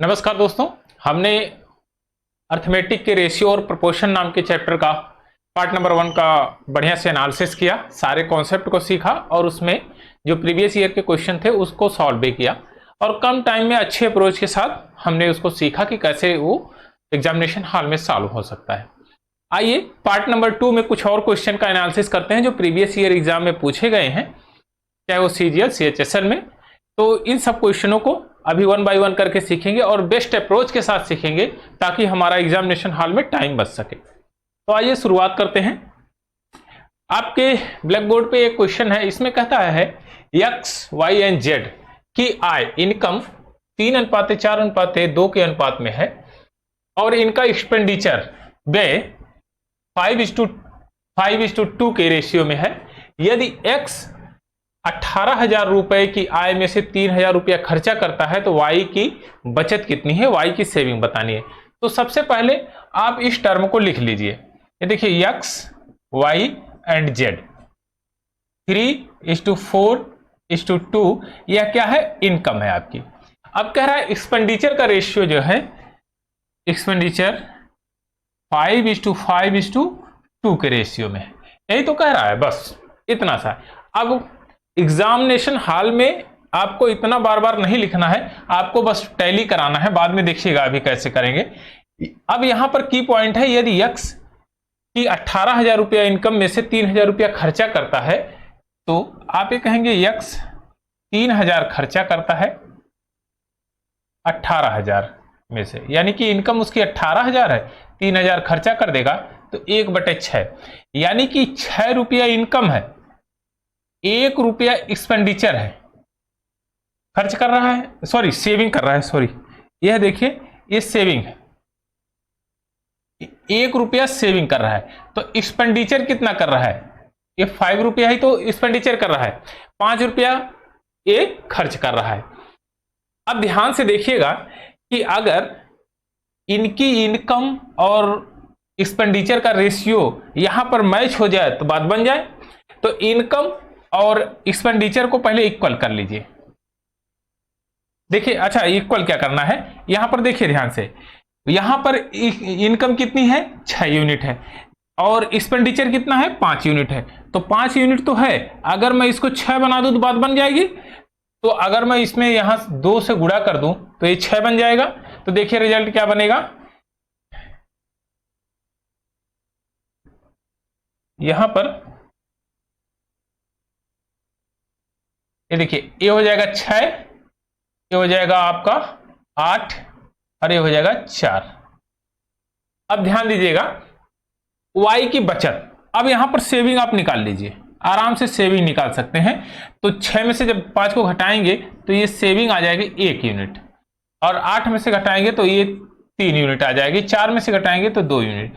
नमस्कार दोस्तों, हमने अर्थमेटिक के रेशियो और प्रोपोर्शन नाम के चैप्टर का पार्ट नंबर 1 का बढ़िया से एनालिसिस किया, सारे कॉन्सेप्ट को सीखा और उसमें जो प्रीवियस ईयर के क्वेश्चन थे उसको सॉल्व भी किया और कम टाइम में अच्छे अप्रोच के साथ हमने उसको सीखा कि कैसे वो एग्जामिनेशन हॉल में सॉल्व हो सकता है। आइए पार्ट नंबर 2 में कुछ और क्वेश्चन का एनालिसिस करते हैं जो प्रीवियस ईयर एग्जाम में पूछे गए हैं, चाहे वो CGL CHSL में। तो इन सब क्वेश्चनों को अभी 1 बाय 1 करके सीखेंगे और बेस्ट अप्रोच के साथ सीखेंगे ताकि हमारा एग्जामिनेशन हॉल में टाइम बच सके। तो आइए शुरुआत करते हैं। आपके ब्लैक बोर्ड पे एक क्वेश्चन है, इसमें कहता है एक्स वाई एंड जेड की आय इनकम 3:4:2 के अनुपात में है और इनका एक्सपेंडिचर व्यय 5:2 के रेशियो में है। यदि एक्स 18,000 रुपए की आय में से 3,000 रुपया खर्चा करता है तो वाई की बचत कितनी है, वाई की सेविंग बतानी है। तो सबसे पहले आप इस टर्म को लिख लीजिए। ये देखिए एक्स वाई एंड जेड 3:4:2 यह क्या है, इनकम है आपकी। अब कह रहा है एक्सपेंडिचर का रेशियो जो है, एक्सपेंडिचर 5:5:2 के रेशियो में है। यही तो कह रहा है, बस इतना सा। अब एग्जामिनेशन हॉल में आपको इतना बार बार नहीं लिखना है, आपको बस टैली कराना है, बाद में देखिएगा अभी कैसे करेंगे। अब यहां पर की पॉइंट है, यदि एक्स की 18,000 रुपया इनकम में से 3,000 रुपया खर्चा करता है तो आप ये कहेंगे एक्स 3,000 खर्चा करता है 18,000 में से, यानी कि इनकम उसकी 18,000 है, 3,000 खर्चा कर देगा तो 1/6, यानी कि 6 रुपया इनकम है, 1 रुपया एक्सपेंडिचर है, खर्च कर रहा है, सॉरी सेविंग कर रहा है, सॉरी यह देखिए ये सेविंग है, 1 रुपया सेविंग कर रहा है। तो एक्सपेंडिचर कितना कर रहा है, ये 5 रुपया ही तो एक्सपेंडिचर कर रहा है, 5 रुपया ये खर्च कर रहा है। अब ध्यान से देखिएगा कि अगर इनकी इनकम और एक्सपेंडिचर का रेशियो यहां पर मैच हो जाए तो बात बन जाए। तो इनकम और एक्सपेंडिचर को पहले इक्वल कर लीजिए। देखिए, अच्छा इक्वल क्या करना है, यहां पर देखिए ध्यान से, यहां पर इनकम कितनी है, 6 यूनिट है और एक्सपेंडिचर कितना है, 5 यूनिट है। तो 5 यूनिट तो है, अगर मैं इसको 6 बना दूं तो बात बन जाएगी। तो अगर मैं इसमें यहां 2 से गुणा कर दूं तो ये 6 बन जाएगा। तो देखिए रिजल्ट क्या बनेगा, यहां पर ये देखिए, ये हो जाएगा 6, ये हो जाएगा आपका 8 और ये हो जाएगा 4। अब ध्यान दीजिएगा y की बचत, अब यहां पर सेविंग आप निकाल लीजिए, आराम से सेविंग निकाल सकते हैं। तो 6 में से जब 5 को घटाएंगे तो ये सेविंग आ जाएगी 1 यूनिट, और 8 में से घटाएंगे तो ये 3 यूनिट आ जाएगी, 4 में से घटाएंगे तो 2 यूनिट।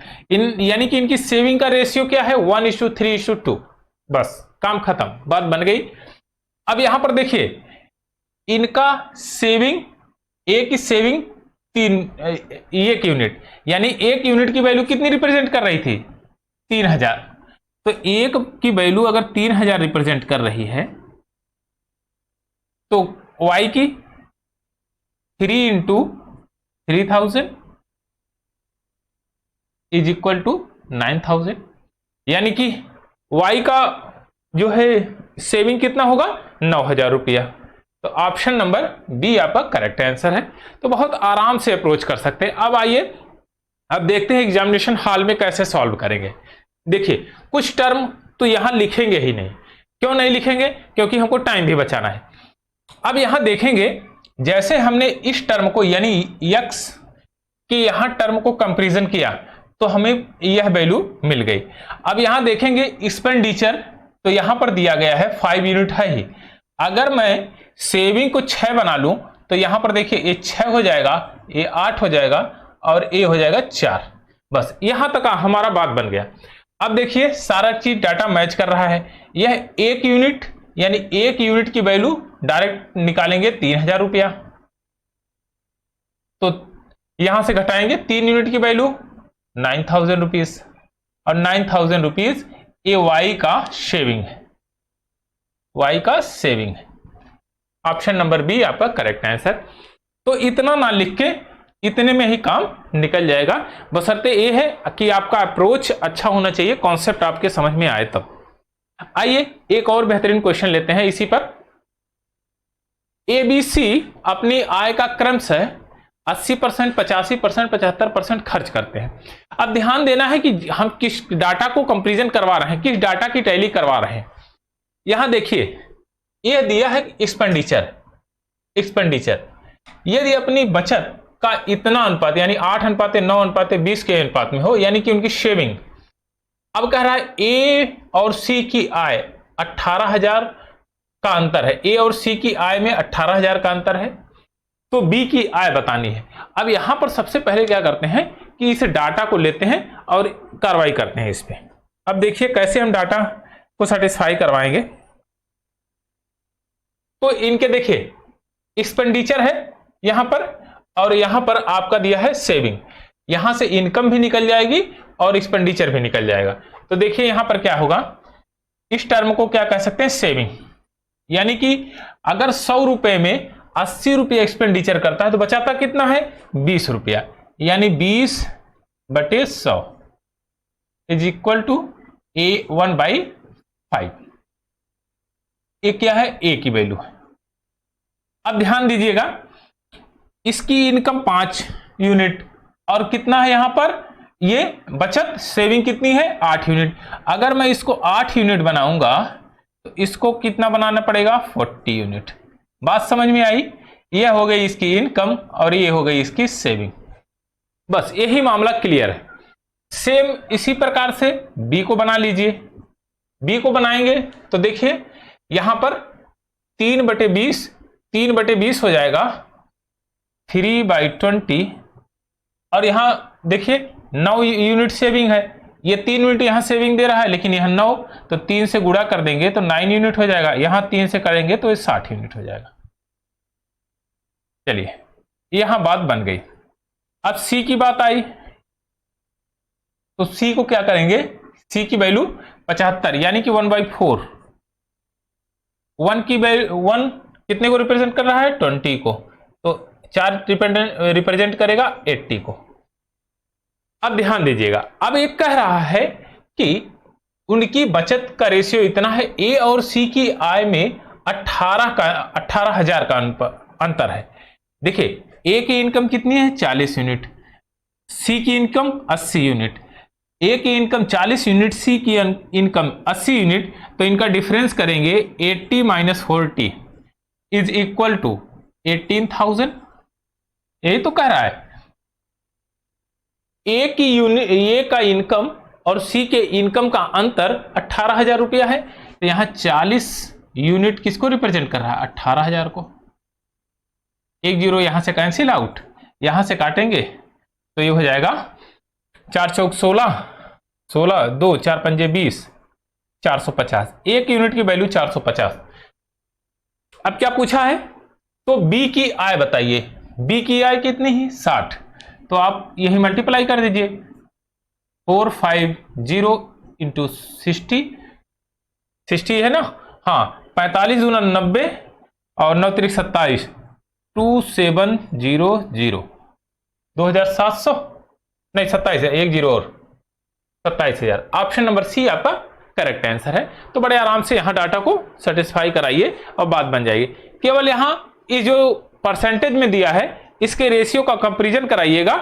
यानी कि इनकी सेविंग का रेशियो क्या है, 1:3:2। बस काम खत्म, बात बन गई। अब यहां पर देखिए इनका सेविंग, ए की सेविंग 1 यूनिट, यानी 1 यूनिट की वैल्यू कितनी रिप्रेजेंट कर रही थी, 3,000। तो 1 की वैल्यू अगर 3,000 रिप्रेजेंट कर रही है तो y की 3 × 3,000 इज इक्वल टू 9,000, यानी कि y का जो है सेविंग कितना होगा, 9,000 रुपया। तो ऑप्शन नंबर बी आपका करेक्ट आंसर है। तो बहुत आराम से अप्रोच कर सकते हैं। अब आइए, अब देखते हैं एग्जामिनेशन हॉल में कैसे सॉल्व करेंगे। देखिए कुछ टर्म तो यहां लिखेंगे ही नहीं, क्यों नहीं लिखेंगे, क्योंकि हमको टाइम भी बचाना है। अब यहां देखेंगे, जैसे हमने इस टर्म को यानी x की यहां टर्म को कंपैरिजन किया तो हमें यह वैल्यू मिल गई। अब यहां देखेंगे एक्सपेंडिचर, तो यहां पर दिया गया है 5 यूनिट है ही। अगर मैं सेविंग को 6 बना लूं तो यहां पर देखिए ये 6 हो जाएगा, ये 8 हो जाएगा और ये हो जाएगा 4। बस यहां तक हमारा बात बन गया। अब देखिए सारा चीज डाटा मैच कर रहा है। यह 1 यूनिट, यानी 1 यूनिट की वैल्यू डायरेक्ट निकालेंगे 3,000 रुपया, तो यहां से घटाएंगे 3 यूनिट की वैल्यू 9,000 रुपीज, और 9,000 रुपीज ये y का सेविंग है, y का सेविंग है। ऑप्शन नंबर बी आपका करेक्ट आंसर। तो इतना ना लिख के इतने में ही काम निकल जाएगा, बशर्ते ये है कि आपका अप्रोच अच्छा होना चाहिए, कॉन्सेप्ट आपके समझ में आए तब। आइए एक और बेहतरीन क्वेश्चन लेते हैं इसी पर। एबीसी अपनी आय का क्रमशः 80%, 85%, 75% खर्च करते हैं। अब ध्यान देना है कि हम किस डाटा को कंपैरिजन करवा रहे हैं, किस डाटा की टैली करवा रहे हैं। यहां देखिए यह दिया है एक्सपेंडिचर यदि अपनी बचत का इतना अनुपात यानी 8:9:20 के अनुपात में हो, यानी कि उनकी शेविंग। अब कह रहा है ए और सी की आय 18,000 का अंतर है, ए और सी की आय में 18,000 का अंतर है, तो बी की आय बतानी है। अब यहां पर सबसे पहले क्या करते हैं कि इस डाटा को लेते हैं और कार्रवाई करते हैं इस पे। अब देखिए कैसे हम डाटा को सेटिस्फाई करवाएंगे। तो इनके देखिए एक्सपेंडिचर है यहां पर, और यहां पर आपका दिया है सेविंग। यहां से इनकम भी निकल जाएगी और एक्सपेंडिचर भी निकल जाएगा। तो देखिए यहां पर क्या होगा, इस टर्म को क्या कह सकते हैं, सेविंग। यानी कि अगर 100 रुपए में 80 रुपये एक्सपेंडिचर करता है तो बचाता कितना है, 20 रुपया, यानी 20/100 इज इक्वल टू ए 1/5। ये क्या है, ए की वैल्यू है। अब ध्यान दीजिएगा इसकी इनकम 5 यूनिट और कितना है यहां पर, ये बचत सेविंग कितनी है, 8 यूनिट। अगर मैं इसको 8 यूनिट बनाऊंगा तो इसको कितना बनाना पड़ेगा, 40 यूनिट। बात समझ में आई, ये हो गई इसकी इनकम और ये हो गई इसकी सेविंग। बस यही मामला क्लियर है। सेम इसी प्रकार से बी को बना लीजिए। बी को बनाएंगे तो देखिए यहां पर 3/20 हो जाएगा, 3/20, और यहां देखिए 9 यूनिट सेविंग है। ये 3 यूनिट यहां सेविंग दे रहा है, लेकिन यहां 9, तो 3 से गुणा कर देंगे तो 9 यूनिट हो जाएगा। यहां 3 से करेंगे तो 60 यूनिट हो जाएगा। चलिए यहां बात बन गई। अब सी की बात आई तो सी को क्या करेंगे, सी की वैल्यू 75 यानी कि 1/4। 1 की वैल्यू 1 कितने को रिप्रेजेंट कर रहा है, 20 को, तो 4 रिप्रेजेंट करेगा 80 को। अब ध्यान दीजिएगा, अब एक कह रहा है कि उनकी बचत का रेशियो इतना है, ए और सी की आय में 18,000 का अंतर है। देखिए ए की इनकम कितनी है, 40 यूनिट, सी की इनकम 80 यूनिट। ए की इनकम 40 यूनिट, सी की इनकम 80 यूनिट, तो इनका डिफरेंस करेंगे 80 - 40 इज इक्वल टू 18,000। ये तो कह रहा है ए का इनकम और सी के इनकम का अंतर 18,000 रुपया है, तो यहां 40 यूनिट किसको रिप्रेजेंट कर रहा है, 18,000 को। एक जीरो यहां से कैंसिल आउट, यहां से काटेंगे तो ये हो जाएगा 4 चौक 16, 16 2 4 पंजे 20, 450। एक यूनिट की वैल्यू 450। अब क्या पूछा है, तो बी की आय बताइए। बी की आय कितनी ही, 60, तो आप यही मल्टीप्लाई कर दीजिए, 450 इंटू 60 है ना, हाँ 45 दूना 90 और 9 3 27, 2700, 2700 नहीं 27 है, एक जीरो और 27,000। ऑप्शन नंबर सी आपका करेक्ट आंसर है। तो बड़े आराम से यहां डाटा को सेटिस्फाई कराइए और बात बन जाएगी। केवल यहां ये जो परसेंटेज में दिया है इसके रेशियो का कंपैरिजन कराइएगा,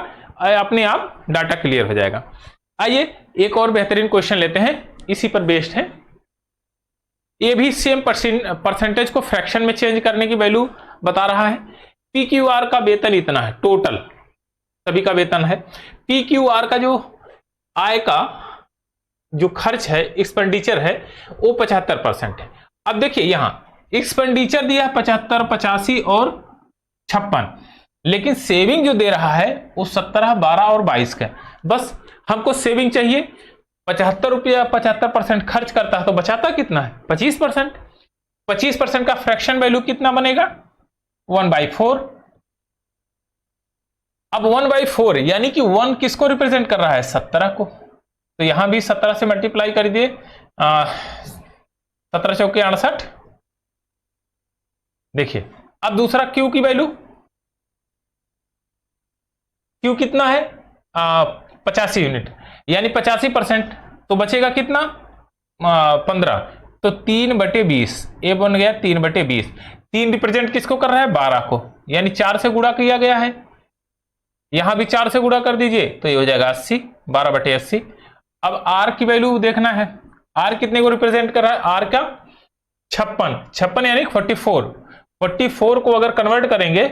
अपने आप डाटा क्लियर हो जाएगा। आइए एक और बेहतरीन क्वेश्चन लेते हैं, इसी पर बेस्ड है। ये भी सेम परसेंटेज को फ्रैक्शन में चेंज करने की वैल्यू बता रहा है। PQR का वेतन इतना है, टोटल सभी का वेतन है। PQR का जो आय का जो खर्च है, एक्सपेंडिचर है, वो 75% है। अब देखिए यहां एक्सपेंडिचर दिया है 75, 85 और 56, लेकिन सेविंग जो दे रहा है वो 17, 12 और 22 का है। बस हमको सेविंग चाहिए। 75 रुपया 75% खर्च करता है तो बचाता कितना है, 25%। 25% का फ्रैक्शन वैल्यू कितना बनेगा, 1/4। अब 1/4 यानी कि 1 किसको रिप्रेजेंट कर रहा है, 17 को, तो यहां भी 17 से मल्टीप्लाई कर दिए, 17 चौके 68। देखिए अब दूसरा क्यू की वैल्यू, क्यू कितना है 85 यूनिट, यानी 85%, तो बचेगा कितना 15, तो 3/20, ए बन गया 3/20। 3 रिप्रेजेंट किसको कर रहा है 12 को, यानी 4 से गुणा किया गया है, यहां भी 4 से गुणा कर दीजिए तो ये हो जाएगा 80, 12/80। अब आर की वैल्यू देखना है, आर कितने को रिप्रेजेंट कर रहा है, आर का 56 यानी 44 को अगर कन्वर्ट करेंगे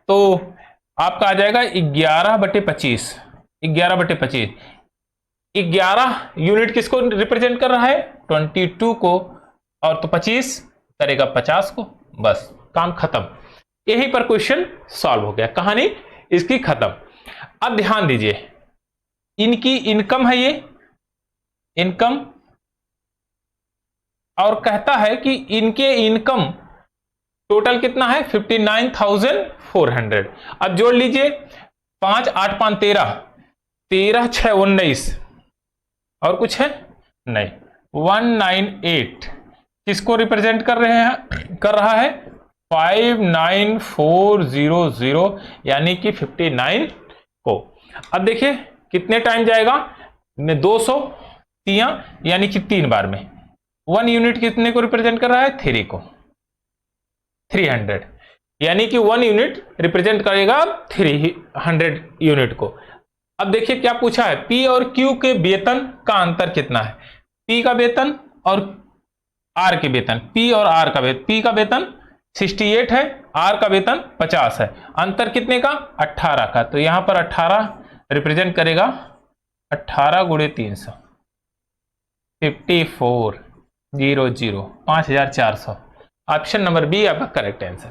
तो आपका आ जाएगा 11/25। 11 यूनिट किसको रिप्रेजेंट कर रहा है 22 को, और तो 25 करेगा 50 को, बस काम खत्म। यहीं पर क्वेश्चन सॉल्व हो गया, कहानी इसकी खत्म। अब ध्यान दीजिए, इनकी इनकम है, ये इनकम, और कहता है कि इनके इनकम टोटल कितना है 59,400। अब जोड़ लीजिए, 5 8 5 13, 13 6 19, और कुछ है नहीं, 198 किसको रिप्रेजेंट कर रहा है 59400, यानी कि 59 को। अब देखिए कितने टाइम जाएगा 200 यानी कि 3 बार में। 1 यूनिट कितने को रिप्रेजेंट कर रहा है 3 को, 300, यानी कि 1 यूनिट रिप्रेजेंट करेगा 300 यूनिट को। अब देखिए क्या पूछा है, पी और क्यू के वेतन का अंतर कितना है, पी का वेतन और आर के वेतन, पी और आर का वेतन, पी का वेतन 68 है, आर का वेतन 50 है, अंतर कितने का 18 का, तो यहां पर 18 रिप्रेजेंट करेगा 18 × 300, 5400, 5400। ऑप्शन नंबर बी आपका करेक्ट आंसर।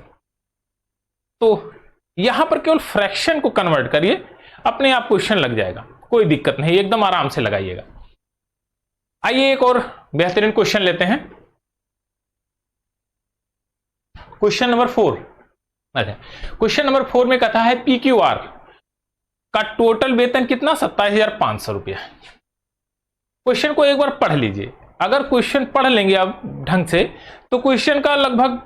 तो यहां पर केवल फ्रैक्शन को कन्वर्ट करिए, अपने आप क्वेश्चन लग जाएगा, कोई दिक्कत नहीं, एकदम आराम से लगाइएगा। आइए एक और बेहतरीन क्वेश्चन लेते हैं, क्वेश्चन नंबर 4। अच्छा, क्वेश्चन नंबर 4 में कहता है पी क्यू आर का टोटल वेतन कितना 27,500 रुपया। क्वेश्चन को एक बार पढ़ लीजिए, अगर क्वेश्चन पढ़ लेंगे आप ढंग से तो क्वेश्चन का लगभग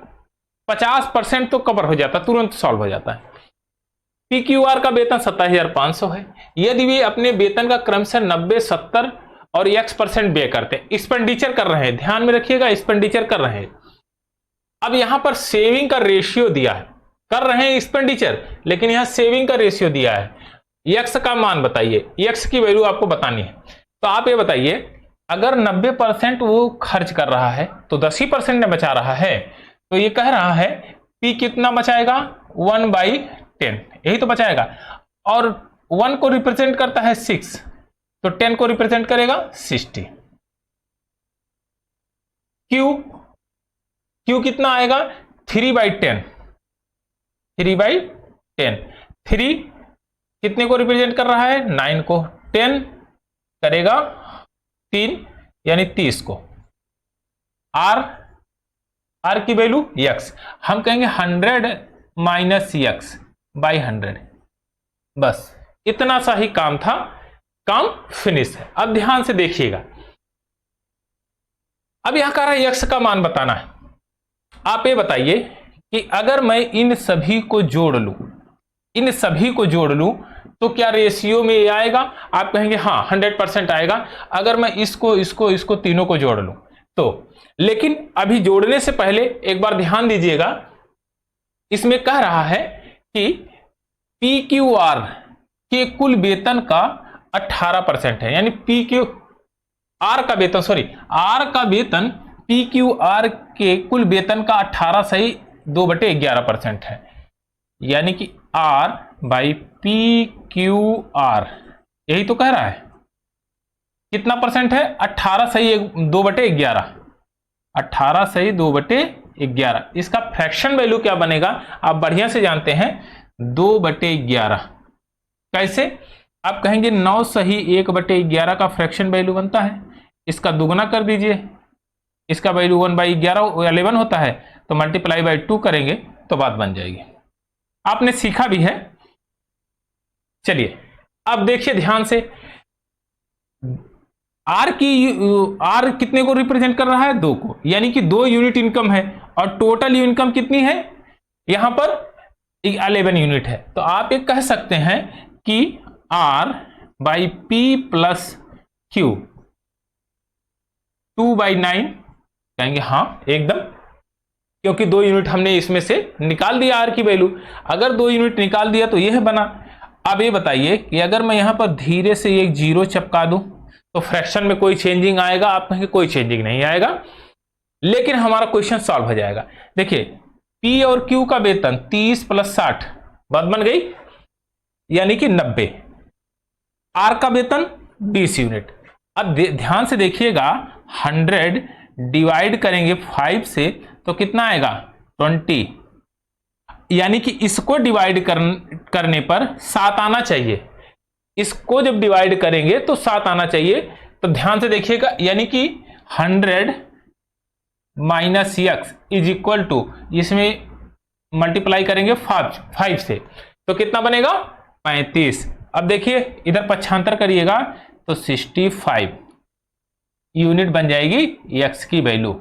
50% तो कवर हो जाता है, तुरंत सॉल्व हो जाता है। पी क्यू आर का वेतन 27,500 है, यदि वे अपने वेतन का क्रमशः 90, 70 और x% व्यय करते हैं, एक्सपेंडिचर कर रहे हैं, ध्यान में रखिएगा एक्सपेंडिचर कर रहे हैं। अब यहां पर सेविंग का रेशियो दिया है, कर रहे हैं एक्सपेंडिचर लेकिन यहां सेविंग का रेशियो दिया है, x का मान बताइए, x की वैल्यू आपको बतानी है। तो आप ये बताइए, अगर 90% वो खर्च कर रहा है तो 10% में बचा रहा है, तो ये कह रहा है P कितना बचाएगा 1/10, यही तो बचाएगा, और 1 को रिप्रेजेंट करता है 6, तो 10 को रिप्रेजेंट करेगा 60। Q कितना आएगा 3/10, 3/10, 3 कितने को रिप्रेजेंट कर रहा है 9 को, 10 करेगा 3 यानी 30 को, R की वैल्यू x, हम कहेंगे 100 - x/100, बस इतना सा ही काम था, काम फिनिश है। अब ध्यान से देखिएगा, अब यहां कह रहा है x का मान बताना है। आप ये बताइए कि अगर मैं इन सभी को जोड़ लूं तो क्या रेशियो में ये आएगा, आप कहेंगे हाँ 100% आएगा अगर मैं इसको तीनों को जोड़ लूं तो। लेकिन अभी जोड़ने से पहले एक बार ध्यान दीजिएगा, इसमें कह रहा है कि पी क्यू आर के कुल वेतन का 18% है, यानी आर का वेतन पी क्यू आर के कुल वेतन का 18 सही 2/11% है, यानी कि R/PQR, यही तो कह रहा है। कितना परसेंट है 18 सही 2/11, 18 सही 2/11। इसका फ्रैक्शन वैल्यू क्या बनेगा आप बढ़िया से जानते हैं 2/11। कैसे, आप कहेंगे 9 सही 1/11 का फ्रैक्शन वैल्यू बनता है, इसका दुगना कर दीजिए, इसका वैल्यू 1/11 होता है, तो मल्टीप्लाई बाई 2 करेंगे तो बात बन जाएगी। आपने सीखा भी है। चलिए अब देखिए ध्यान से, आर कितने को रिप्रेजेंट कर रहा है 2 को, यानी कि 2 यूनिट इनकम है, और टोटल इनकम कितनी है यहां पर 11 यूनिट है। तो आप ये कह सकते हैं कि R by P plus Q 2/9, कहेंगे हाँ एकदम, क्योंकि 2 यूनिट हमने इसमें से निकाल दिया R की वैल्यू। अगर 2 यूनिट निकाल दिया तो यह बना। अब ये बताइए कि अगर मैं यहां पर धीरे से एक जीरो चिपका दूं तो फ्रैक्शन में कोई चेंजिंग आएगा? आप कहेंगे कोई चेंजिंग नहीं आएगा, लेकिन हमारा क्वेश्चन सॉल्व हो जाएगा। देखिए P और Q का वेतन 30 + 60 बात बन गई, यानी कि 90। R का वेतन 20 यूनिट। अब ध्यान से देखिएगा, 100 डिवाइड करेंगे 5 से तो कितना आएगा? 20, यानी कि इसको डिवाइड करने पर 7 आना चाहिए। इसको जब डिवाइड करेंगे तो 7 आना चाहिए। तो ध्यान से देखिएगा, यानी कि 100 minus x is equal to, इसमें मल्टीप्लाई करेंगे 5 से तो कितना बनेगा? 35। अब देखिए इधर पक्षांतर करिएगा तो 65 यूनिट बन जाएगी x की वैल्यू।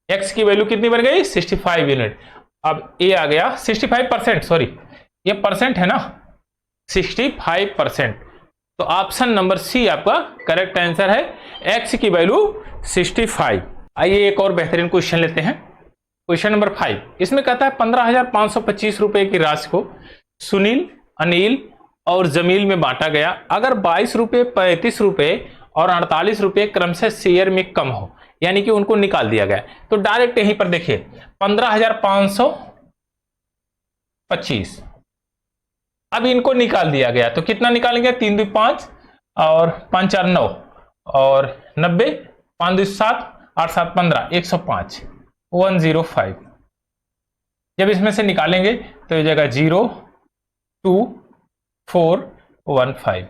x की वैल्यू कितनी बन गई? 65 यूनिट। अब ये आ गया 65%, सॉरी ये परसेंट है ना, 65%। तो ऑप्शन नंबर सी आपका करेक्ट आंसर है, x की वैल्यू 65। आइए एक और बेहतरीन क्वेश्चन लेते हैं। क्वेश्चन नंबर 5, इसमें कहता है 15,525 रुपए की राशि को सुनील, अनिल और जमील में बांटा गया। अगर 22 रुपए, 35 रुपए और 48 रुपए क्रमशः शेयर में कम हो, यानी कि उनको निकाल दिया गया। तो डायरेक्ट यहीं पर देखिए 15,525, अब इनको निकाल दिया गया तो कितना निकालेंगे? 3 2 5 और 5 4 9 और 90, 5 2 7 8 7 15, 105, 105। जब इसमें से निकालेंगे तो ये जगह 0 2 4 1 5,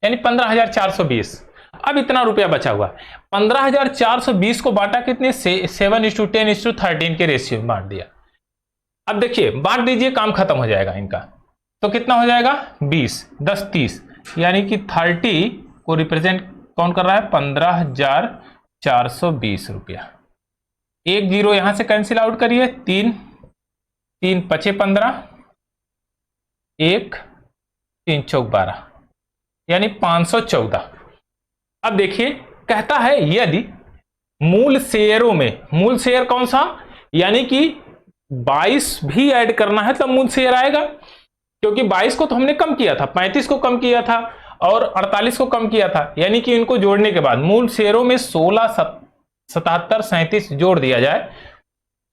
यानी 15,420। अब इतना रुपया बचा हुआ, 15,420 को बांटा कितने? 7:10:13 के रेशियो में बांट दिया। अब देखिए बांट दीजिए, काम खत्म हो जाएगा इनका। तो कितना हो जाएगा? 20 10 30, यानी कि 30 को रिप्रेजेंट कौन कर रहा है? 15,420 रुपया। एक जीरो यहां से कैंसिल आउट करिए, 3 3 5 15, 1 3 4 12, यानी 514। अब देखिए कहता है यदि मूल शेयरों में, मूल शेयर कौन सा? यानी कि 22 भी ऐड करना है तब मूल शेयर आएगा, क्योंकि 22 को तो हमने कम किया था, 35 को कम किया था और 48 को कम किया था, यानी कि इनको जोड़ने के बाद मूल शेयरों में 16 77 37 जोड़ दिया जाए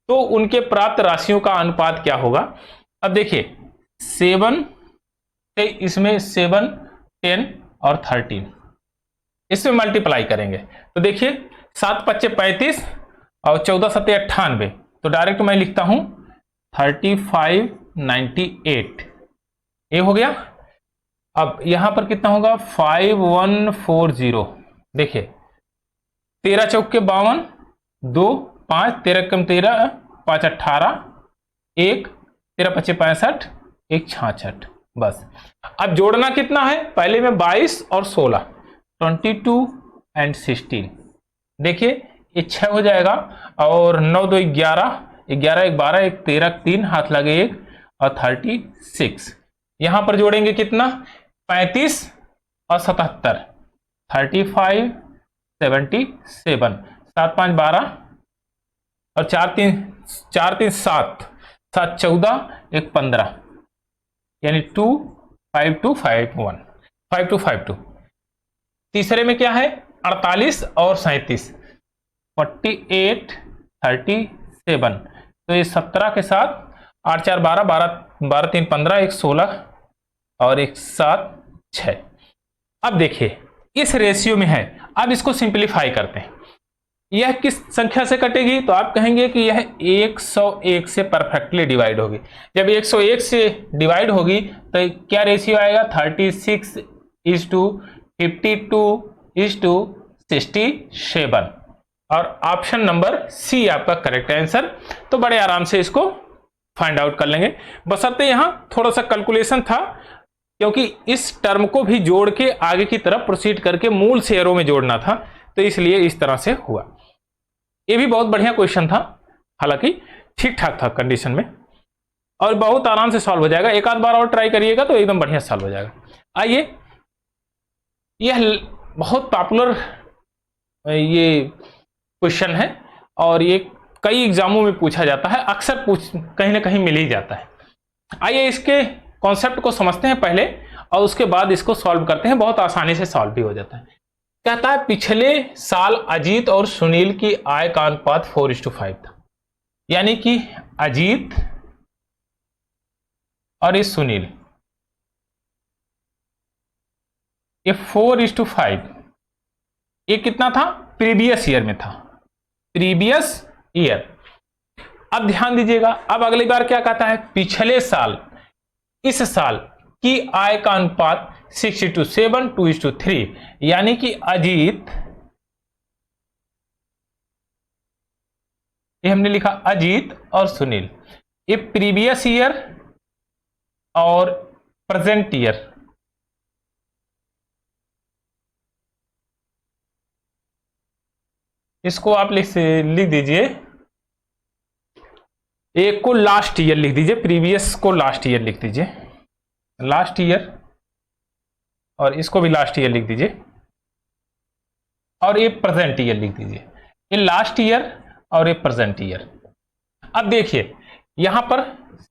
तो उनके प्राप्त राशियों का अनुपात क्या होगा? अब देखिए 7 से इसमें 7 10 और 13 इसमें मल्टीप्लाई करेंगे तो देखिए 7 5 35 और 14 7 98, तो डायरेक्ट मैं लिखता हूं 3598, ये हो गया। अब यहां पर कितना होगा? 5140। देखिए 13 चौक के 52, 2 5 13 कम 13 5 18, 1 13 5 65, 1 66, बस। अब जोड़ना कितना है? पहले में 22 और 16, 22 एंड 16। देखिए ये 6 हो जाएगा और 9 2 11, 11 1 12, 1 13, 3 हाथ लगे 1 और 36। यहां पर जोड़ेंगे कितना? 35 और 77, 35 77, 7 5 12 और 4 3 7, 7 14, 1 15, यानी 2 5 2 5 1 5 2 5 2। तीसरे में क्या है? 48 और 37, 48 37, तो ये 17 के साथ 8 4 12 12 3 15, 1 16 और 1 7 6। अब देखिए इस रेशियो में है, अब इसको सिंपलीफाई करते हैं। यह किस संख्या से कटेगी? तो आप कहेंगे कि यह 101 से परफेक्टली डिवाइड होगी। जब 101 से डिवाइड होगी तो क्या रेशियो आएगा? 36:52:67 और ऑप्शन नंबर सी आपका करेक्ट आंसर। तो बड़े आराम से इसको फाइंड आउट कर लेंगे, बशर्ते यहां थोड़ा सा कैलकुलेशन था, क्योंकि इस टर्म को भी जोड़ के आगे की तरफ प्रोसीड करके मूल शेयरों में जोड़ना था, तो इसलिए इस तरह से हुआ। ये भी बहुत बढ़िया क्वेश्चन था, हालांकि ठीक ठाक था कंडीशन में। और बहुत आराम से सॉल्व हो जाएगा। एक आध बार और ट्राई करिएगा तो एकदम बढ़िया सॉल्व हो जाएगा। आइए, यह बहुत पॉपुलर ये क्वेश्चन है और ये कई एग्जामों में पूछा जाता है, अक्सर कहीं ना कहीं मिल ही जाता है। आइए इसके कॉन्सेप्ट को समझते हैं पहले और उसके बाद इसको सॉल्व करते हैं। बहुत आसानी से सॉल्व भी हो जाता है। कहता है पिछले साल अजीत और सुनील की आय का अनुपात 4:5 था, यानी कि अजीत और ये सुनील, ये 4:5, ये कितना था? प्रीवियस ईयर में था, प्रीवियस ईयर। अब ध्यान दीजिएगा, अब अगली बार क्या कहता है? पिछले साल, इस साल की आय का अनुपात 6:7, 2:3, यानी कि अजीत, ये हमने लिखा अजीत और सुनील, ये प्रीवियस ईयर और प्रेजेंट ईयर, इसको आप लिख दीजिए, एक को लास्ट ईयर लिख दीजिए, प्रीवियस को लास्ट ईयर लिख दीजिए, लास्ट ईयर, और इसको भी लास्ट ईयर लिख दीजिए, और ये प्रेजेंट ईयर लिख दीजिए। ये लास्ट ईयर और ये प्रेजेंट ईयर। अब देखिए यहां पर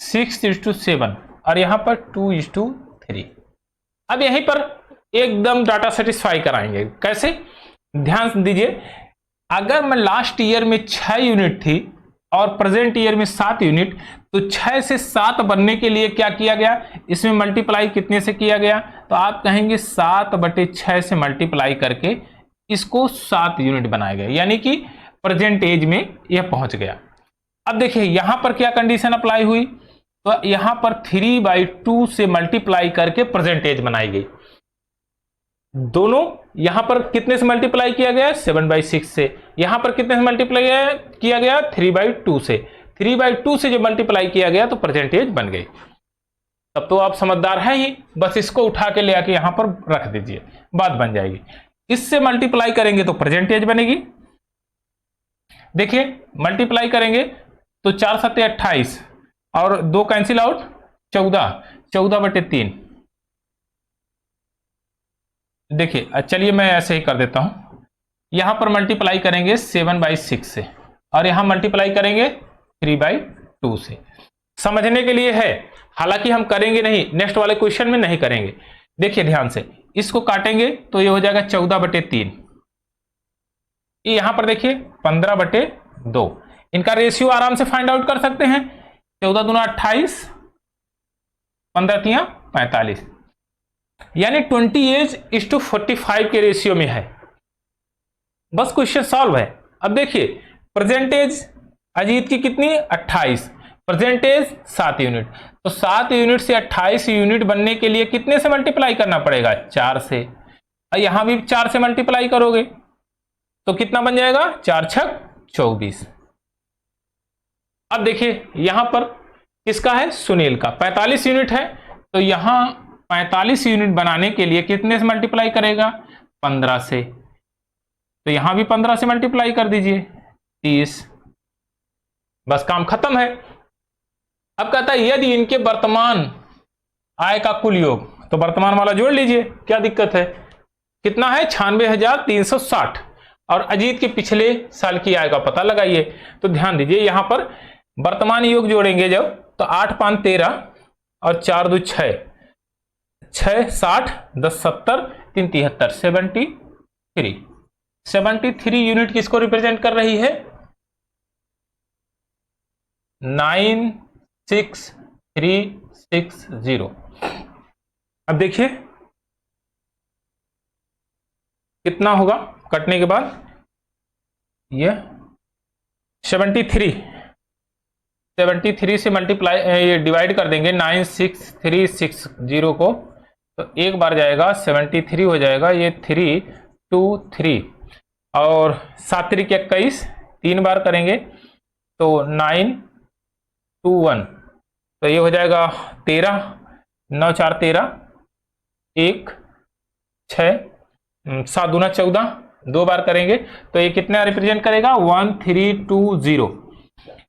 6:7 और यहां पर 2:3। अब यहीं पर एकदम डाटा सेटिस्फाई कराएंगे। कैसे? ध्यान दीजिए, अगर मैं लास्ट ईयर में 6 यूनिट थी और प्रेजेंट ईयर में 7 यूनिट, तो 6 से 7 बनने के लिए क्या किया गया? इसमें मल्टीप्लाई कितने से किया गया? तो आप कहेंगे 7/6 से मल्टीप्लाई करके इसको 7 यूनिट बनाए गए, यानी कि प्रेजेंट एज में यह पहुंच गया। अब देखिए यहां पर क्या कंडीशन अप्लाई हुई? तो यहां पर 3/2 से मल्टीप्लाई करके प्रेजेंट एज बनाई गई। दोनों यहां पर कितने से मल्टीप्लाई किया गया? 7/6 से। यहां पर कितने से मल्टीप्लाई किया गया? 3/2 से। 3/2 से जो मल्टीप्लाई किया गया तो परसेंटेज बन गई। तब तो आप समझदार हैं ही, बस इसको उठा के ले आके यहां पर रख दीजिए, बात बन जाएगी। इससे मल्टीप्लाई करेंगे तो परसेंटेज बनेगी। देखिए मल्टीप्लाई करेंगे तो 4 7 28 और 2 कैंसिल आउट, 14, 14/3। देखिए चलिए मैं ऐसे ही कर देता हूं, यहां पर मल्टीप्लाई करेंगे 7/6 से और यहां मल्टीप्लाई करेंगे 3/2 से। समझने के लिए है, हालांकि हम करेंगे नहीं, नेक्स्ट वाले क्वेश्चन में नहीं करेंगे। देखिए ध्यान से, इसको काटेंगे तो ये हो जाएगा 14/3। यहां पर देखिए 15/2। इनका रेशियो आराम से फाइंड आउट कर सकते हैं। 14 दूना 28, 15 तिया 45, यानी 20:45 के रेशियो में है। बस क्वेश्चन सॉल्व है। अब देखिए परसेंटेज अजीत की कितनी? 28, परसेंटेज 7 यूनिट। तो 7 यूनिट से 28 यूनिट बनने के लिए कितने से मल्टीप्लाई करना पड़ेगा? 4 से। और यहां भी 4 से मल्टीप्लाई करोगे तो कितना बन जाएगा? 4 छक 24। अब देखिए यहां पर किसका है? सुनील का 45 यूनिट है, तो यहां 45 यूनिट बनाने के लिए कितने से मल्टीप्लाई करेगा? 15 से। तो यहां भी 15 से मल्टीप्लाई कर दीजिए, 30। बस काम खत्म है। अब कहता है यदि इनके वर्तमान आय का कुल योग, तो वर्तमान वाला जोड़ लीजिए, क्या दिक्कत है? कितना है? 96,360। और अजीत के पिछले साल की आय का पता लगाइए। तो ध्यान दीजिए यहां पर वर्तमान योग जोड़ेंगे जब, तो 8 5 13 और 4 2 6, 6 60, 10 70, 3 73, 73 यूनिट किसको रिप्रेजेंट कर रही है? 96360। अब देखिए कितना होगा कटने के बाद? ये 73 से मल्टीप्लाई ये डिवाइड कर देंगे 96360 को, तो एक बार जाएगा 73 हो जाएगा, ये 3 2 3 और 7 3 21, 3 बार करेंगे तो 9 2 1, तो ये हो जाएगा 13, 9 4 13, 1 6, 7 दूना 14, 2 बार करेंगे तो ये कितना रिप्रेजेंट करेगा? 1320।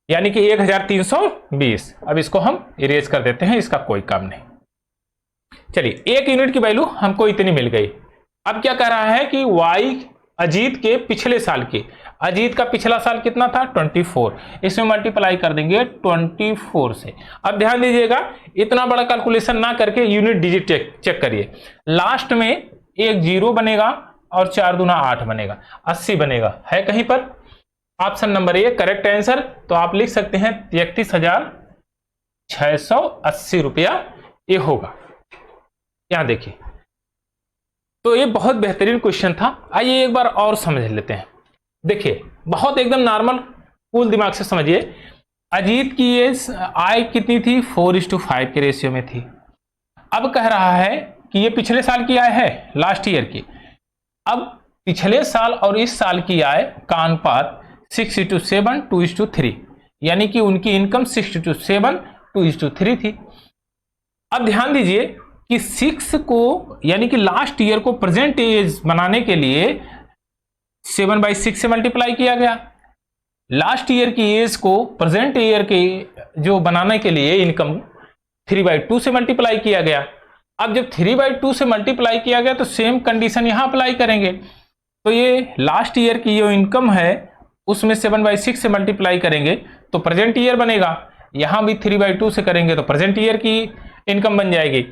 यानी कि 1320। अब इसको हम इरेज कर देते हैं, इसका कोई काम नहीं। चलिए, एक यूनिट की वैल्यू हमको इतनी मिल गई। अब क्या कह रहा है कि y अजीत के पिछले साल की, अजीत का पिछला साल कितना था 24, इसमें मल्टीप्लाई कर देंगे 24 से। अब ध्यान दीजिएगा, इतना बड़ा कैलकुलेशन ना करके यूनिट डिजिट चेक करिए। लास्ट में एक 0 बनेगा और 4 दूना 8 बनेगा, 80 बनेगा, है कहीं पर? Option number A correct answer. तो आप लिख सकते हैं 33,680 रुपया ये होगा। यहां देखिए, तो ये बहुत बेहतरीन क्वेश्चन था। आइए एक बार और समझ लेते हैं। देखिए, बहुत एकदम नॉर्मल कूल दिमाग से समझिए। अजीत की ये आय कितनी थी? 4:5 के रेशियो में थी। अब कह रहा है कि ये पिछले साल की आय है, लास्ट ईयर की। अब पिछले साल और इस साल की आय का अनुपात 6:7, 2:3, यानी कि उनकी इनकम 6:7, 2:3 थी। अब ध्यान दीजिए कि 6 को, यानी कि लास्ट ईयर को प्रेजेंट एज बनाने के लिए 7/6 से मल्टीप्लाई किया गया। लास्ट ईयर की एज को प्रेजेंट ईयर के जो बनाने के लिए इनकम 3/2 से मल्टीप्लाई किया गया। अब जब 3/2 से मल्टीप्लाई किया गया तो सेम कंडीशन यहां अप्लाई करेंगे। तो ये लास्ट ईयर की जो इनकम है उसमें 7/6 से मल्टीप्लाई करेंगे तो प्रेजेंट ईयर बनेगा। यहां भी 3/2 से करेंगे तो प्रेजेंट ईयर की इनकम बन जाएगी।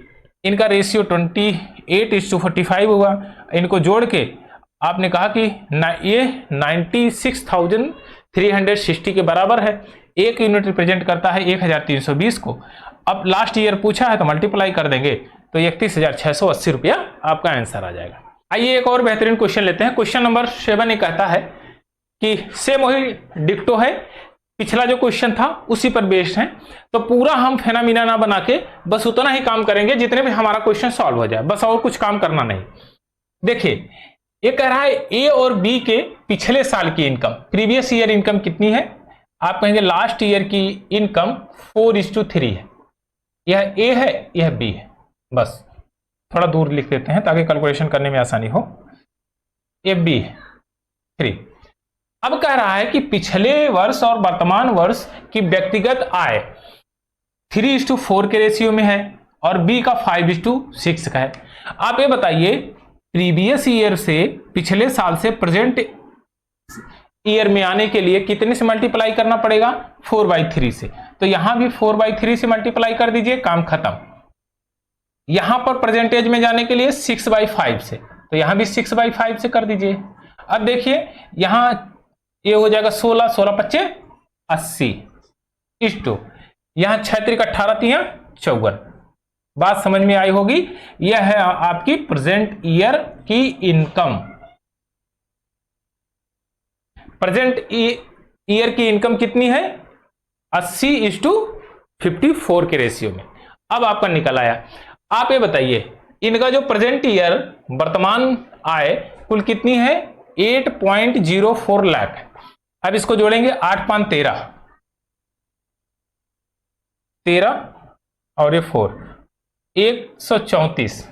इनका रेशियो 28:45 होगा। इनको जोड़ के आपने कहा कि ये 96,360 के बराबर है। एक यूनिट रिप्रेजेंट करता है 1320 को। अब लास्ट ईयर पूछा है तो मल्टीप्लाई कर देंगे तो 31,680 रुपया आपका आंसर आ जाएगा। आइए एक और बेहतरीन क्वेश्चन लेते हैं। क्वेश्चन नंबर 7 ये कहता है कि सेम वही डिक्टो है, पिछला जो क्वेश्चन था उसी पर बेस्ड है। तो पूरा हम फेनामिना ना बना के बस उतना ही काम करेंगे जितने भी हमारा क्वेश्चन सॉल्व हो जाए, बस और कुछ काम करना नहीं। देखिए, ये कह रहा है ए और बी के पिछले साल की इनकम, प्रीवियस ईयर इनकम कितनी है? आप कहेंगे लास्ट ईयर की इनकम 4:3 है। यह ए है, यह बी है। बस थोड़ा दूर लिख देते हैं ताकि कैलकुलेशन करने में आसानी हो। A B 3। अब कह रहा है कि पिछले वर्ष और वर्तमान वर्ष की व्यक्तिगत आय 3:4 के रेशियो में है और बी का 5:6 का है। आप ये बताइए, प्रीवियस ईयर से, पिछले साल से प्रेजेंट ईयर में आने के लिए कितने से मल्टीप्लाई करना पड़ेगा? 4/3 से। तो यहां भी 4/3 से मल्टीप्लाई कर दीजिए, काम खत्म। यहां पर प्रेजेंटेज में जाने के लिए 6/5 से, तो यहां भी 6/5 से कर दीजिए। अब देखिए, यहां ये हो जाएगा 16, 16×5 80 इष्टो, यहां 6 × 18 = 54। बात समझ में आई होगी। यह है आपकी प्रेजेंट ईयर की इनकम। प्रेजेंट ईयर की इनकम कितनी है? 80:54 के रेशियो में। अब आपका निकल आया। आप ये बताइए, इनका जो प्रेजेंट ईयर वर्तमान आय कुल कितनी है? 8.04 लाख। अब इसको जोड़ेंगे 8×5 = 13, 13 और ये 4, 134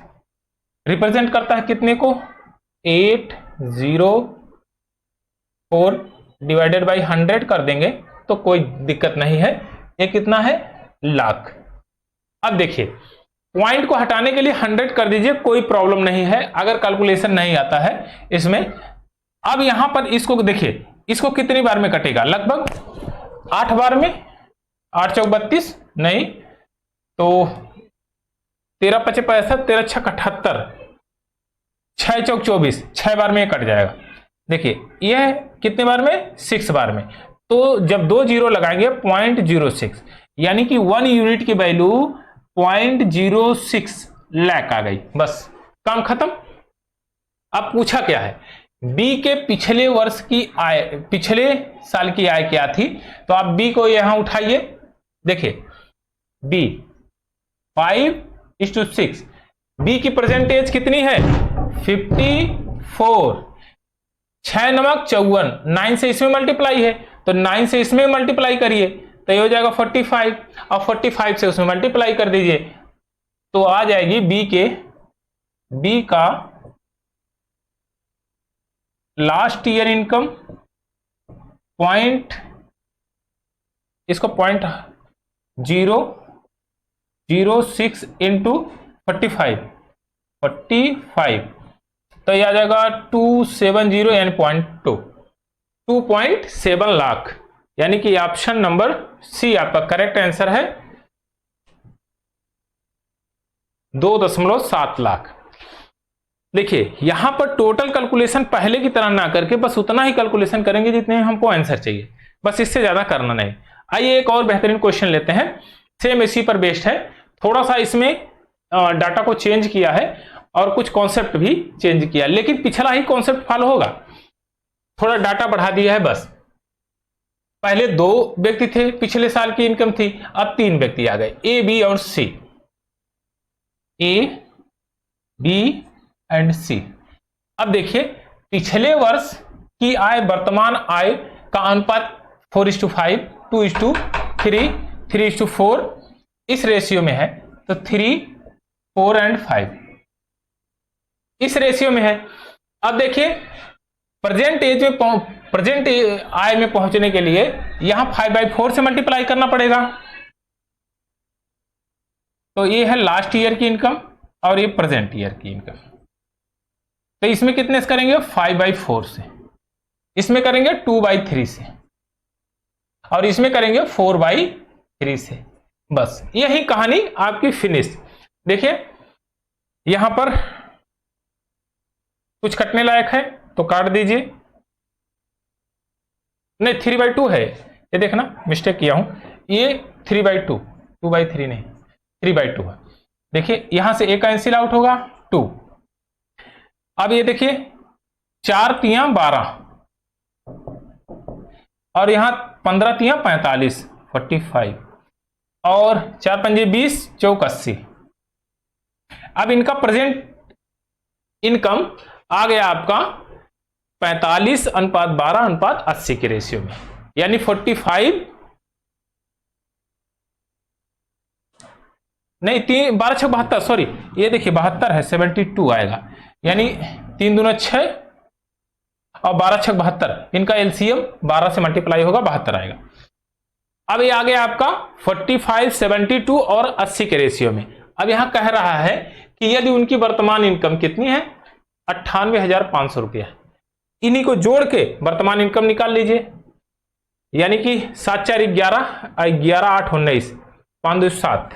रिप्रेजेंट करता है कितने को? 804 डिवाइडेड बाई 100 कर देंगे तो कोई दिक्कत नहीं है। ये कितना है? लाख। अब देखिए, पॉइंट को हटाने के लिए 100 कर दीजिए, कोई प्रॉब्लम नहीं है अगर कैलकुलेशन नहीं आता है इसमें। अब यहां पर इसको देखिए, इसको कितनी बार में कटेगा? लगभग 8 बार में। 8 × 4 = 32, नहीं तो 13×5 = 65, 13×6 = 78, 6 × 4 = 24, 6 बार में कट जाएगा। देखिए, यह कितने बार में? 6 बार में। तो जब 2 0 लगाएंगे 0.06, यानी कि 1 यूनिट की वैल्यू 0.06 लाख आ गई। बस काम खत्म। अब पूछा क्या है? बी के पिछले वर्ष की आय, पिछले साल की आय क्या थी? तो आप बी को यहां उठाइए। देखिए, बी 5:6, बी की परसेंटेज कितनी है? 54, 6 नमक 54, 9 से इसमें मल्टीप्लाई है तो 9 से इसमें मल्टीप्लाई करिए तो ये हो जाएगा 45, और 45 से उसमें मल्टीप्लाई कर दीजिए तो आ जाएगी बी का लास्ट ईयर इनकम इसको 0.006 इंटू 45 तो ये आ जाएगा 270 यानी 2.7 लाख, यानी कि ऑप्शन नंबर सी आपका करेक्ट आंसर है, 2.7 लाख। देखिए यहां पर टोटल कैलकुलेशन पहले की तरह ना करके बस उतना ही कैलकुलेशन करेंगे जितने हमको आंसर चाहिए, बस इससे ज्यादा करना नहीं। आइए एक और बेहतरीन क्वेश्चन लेते हैं, सेम इसी पर बेस्ड है, थोड़ा सा इसमें डाटा को चेंज किया है और कुछ कॉन्सेप्ट भी चेंज किया, लेकिन पिछला ही कॉन्सेप्ट फॉलो होगा, थोड़ा डाटा बढ़ा दिया है बस। पहले 2 व्यक्ति थे, पिछले साल की इनकम थी, अब 3 व्यक्ति आ गए, ए बी और सी, ए बी एंड सी। अब देखिए पिछले वर्ष की आय वर्तमान आय का अनुपात 4:5, 2:3, 3:4 इस रेशियो में है, तो 3, 4 एंड 5 इस रेशियो में है। अब देखिए प्रेजेंट आय में पहुंचने के लिए यहां 5/4 से मल्टीप्लाई करना पड़ेगा, तो ये है लास्ट ईयर की इनकम और ये प्रेजेंट ईयर की इनकम। तो इसमें कितने से करेंगे? 5/4 से, इसमें करेंगे 2/3 से और इसमें करेंगे 4/3 से। बस यही कहानी आपकी फिनिश। देखिए यहां पर कुछ कटने लायक है तो काट दीजिए, नहीं 3/2 है, ये देखना मिस्टेक किया हूं, ये 3/2, 2/3 नहीं 3/2 है। देखिए यहां से एक कैंसिल आउट होगा 2। अब ये देखिए 4 तियां 12 और यहां 15 तियां 45, 45 और 4 पंजे 20, चौक 80। अब इनका प्रेजेंट इनकम आ गया आपका 45:12:80 के रेशियो में, यानी 45 नहीं 12 6 72, सॉरी ये देखिए 72 है, 72 आएगा, यानी 3 दूना 6 और 12 6 72, इनका एलसीएम 12 से मल्टीप्लाई होगा 72 आएगा। अब ये आ गया आपका 45, 72 और 80 के रेशियो में। अब यहां कह रहा है कि यदि उनकी वर्तमान इनकम कितनी है? 98,500 रुपया। इन्हीं को जोड़ के वर्तमान इनकम निकाल लीजिए, यानी कि 7 4 11, 11 8 19, 5 2 7,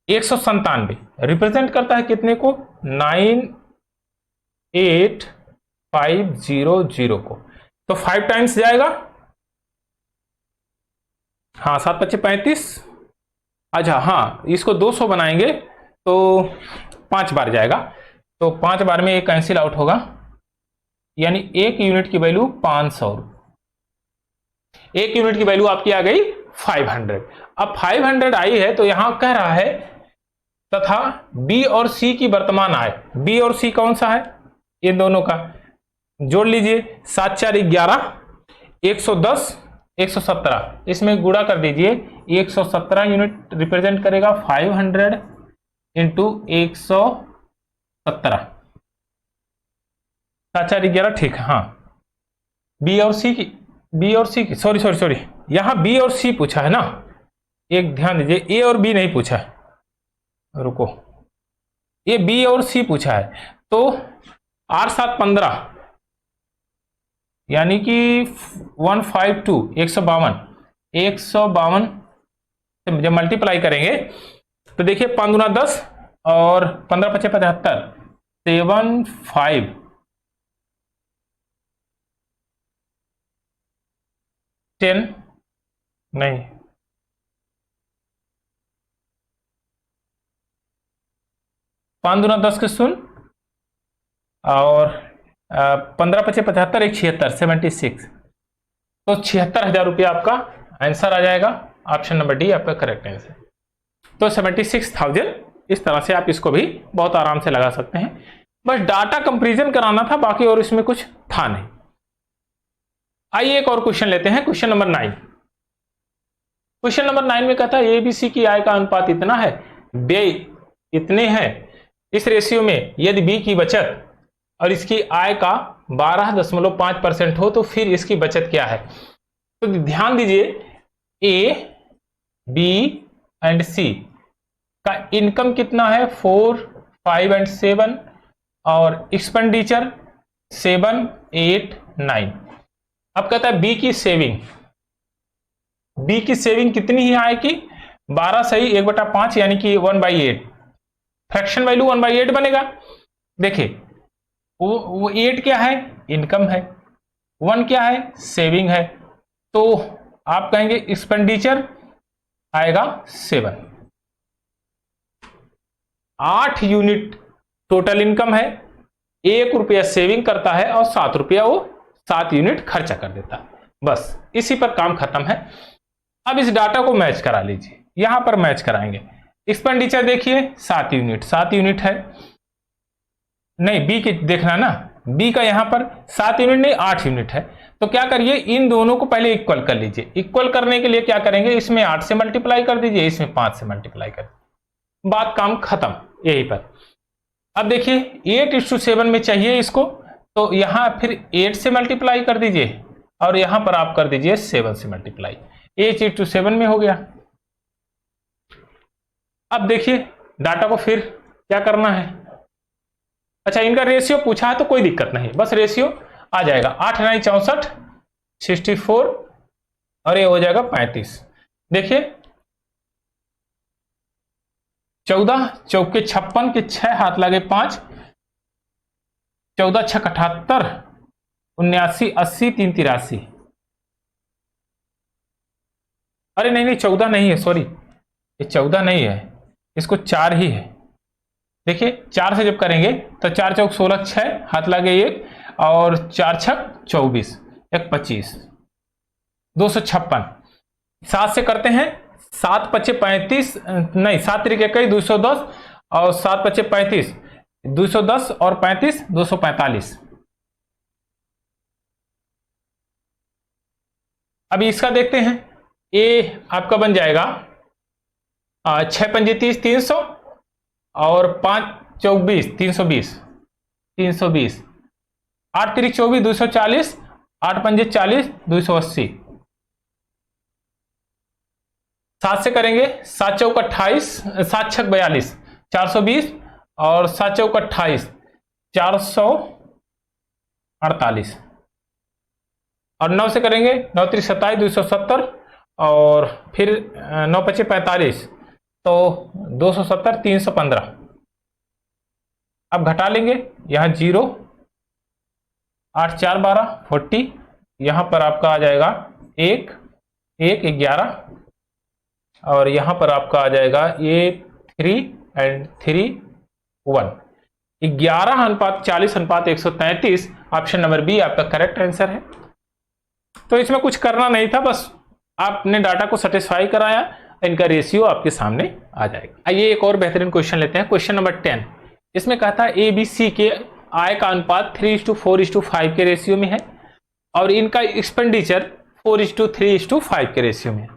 197 रिप्रेजेंट करता है कितने को? 98500 को। तो 5 टाइम्स जाएगा, हाँ 7 5 35, अच्छा हाँ इसको 200 बनाएंगे तो 5 बार जाएगा, तो 5 बार में एक कैंसिल आउट होगा, यानी 1 यूनिट की वैल्यू 500, 1 यूनिट की वैल्यू आपकी आ गई 500। अब 500 आई है तो यहां कह रहा है तथा बी और सी की वर्तमान आय, बी और सी कौन सा है? इन दोनों का जोड़ लीजिए, 7 4 11, 110, 117, इसमें गुणा कर दीजिए, 117 यूनिट रिप्रेजेंट करेगा 500 इंटू 117, 7 4 11, ठीक है। हाँ बी और सी की सॉरी यहां बी और सी पूछा है ना, एक ध्यान दीजिए, ए और बी नहीं पूछा है, रुको, ये बी और सी पूछा है। तो 8 7 15 यानी कि 152, 152 से जब मल्टीप्लाई करेंगे तो देखिए 5 दूना 10 और 15 5 75, 75 10 नहीं 5 दूना 10 के सुन और 15 5 75, 1 76, 76, तो 76,000 रुपया आपका आंसर आ जाएगा। ऑप्शन नंबर डी आपका करेक्ट आंसर। तो 76,000, इस तरह से आप इसको भी बहुत आराम से लगा सकते हैं, बस डाटा कंपैरिजन कराना था, बाकी और इसमें कुछ था नहीं। आइए एक और क्वेश्चन लेते हैं, क्वेश्चन नंबर 9। क्वेश्चन नंबर 9 में कहता है एबीसी की आय का अनुपात इतना है, व्यय इतने हैं, इस रेशियो में यदि बी की बचत और इसकी आय का 12.5% हो तो फिर इसकी बचत क्या है? तो ध्यान दीजिए ए बी एंड सी का इनकम कितना है 4, 5 एंड 7 और एक्सपेंडिचर 7, 8, 9। अब कहता है बी की सेविंग, बी की सेविंग कितनी ही आएगी 12 सही 1/5 यानी कि 1/8, फ्रैक्शन वैल्यू 1/8 बनेगा। देखिए वो 8 क्या है इनकम है, 1 क्या है सेविंग है, तो आप कहेंगे एक्सपेंडिचर आएगा 7। 8 यूनिट टोटल इनकम है, 1 रुपया सेविंग करता है और 7 रुपया वो 7 यूनिट खर्चा कर देता है। बस इसी पर काम खत्म है। अब इस डाटा को मैच करा लीजिए, यहां पर मैच कराएंगे। एक्सपेंडिचर देखिए 7 यूनिट, 7 यूनिट है, नहीं बी की देखना ना, बी का यहां पर 7 यूनिट नहीं 8 यूनिट है। तो क्या करिए इन दोनों को पहले इक्वल कर लीजिए। इक्वल करने के लिए क्या करेंगे, इसमें 8 से मल्टीप्लाई कर दीजिए, इसमें 5 से मल्टीप्लाई कर दीजिए, बात काम खत्म यहीं पर। अब देखिए 8:7 में चाहिए इसको, तो यहां फिर 8 से मल्टीप्लाई कर दीजिए और यहां पर आप कर दीजिए 7 से मल्टीप्लाई, 8:7 में हो गया। अब देखिए डाटा को फिर क्या करना है, अच्छा इनका रेशियो पूछा है तो कोई दिक्कत नहीं, बस रेशियो आ जाएगा 8 9 64 64 और ये हो जाएगा 35। देखिए 14 चौके 56 के 6 हाथ लगे 5, 14 6 78 79 80 3 83। अरे नहीं नहीं 14 नहीं है, सॉरी ये 14 नहीं है, इसको 4 ही है। देखिए 4 से जब करेंगे तो 4 चौक 16 6 हाथ लगे 1 और 4 छक 24 1 25 256। 7 से करते हैं 7 पचे 35 नहीं 7 तरीके कई 210 और 7 पचे 35 210 और 35 245। अभी इसका देखते हैं, ए आपका बन जाएगा 6 पंजे 30 300 और 5 चौक 20 320 320, 8 3 24 240, 8 पंजे 40 280। 7 से करेंगे 7 चौक 28 7 छक 42 420 और 7 चौक 28 448 और 9 से करेंगे 9 3 27 270 और फिर 9 पचे 45 तो 270 315। अब घटा लेंगे, यहाँ 0 8 4 12 40, यहाँ पर आपका आ जाएगा 1 1 11 और यहाँ पर आपका आ जाएगा 8 3 एंड 3 1। 11:40:133 ऑप्शन नंबर बी आपका करेक्ट आंसर है। तो इसमें कुछ करना नहीं था, बस आपने डाटा को सेटिस्फाई कराया, इनका रेशियो आपके सामने आ जाएगा। आइए एक और बेहतरीन क्वेश्चन लेते हैं, क्वेश्चन नंबर 10। इसमें कहता है ए बी सी के आय का अनुपात 3:4:5 के रेशियो में है और इनका एक्सपेंडिचर 4:3:5 के रेशियो में है।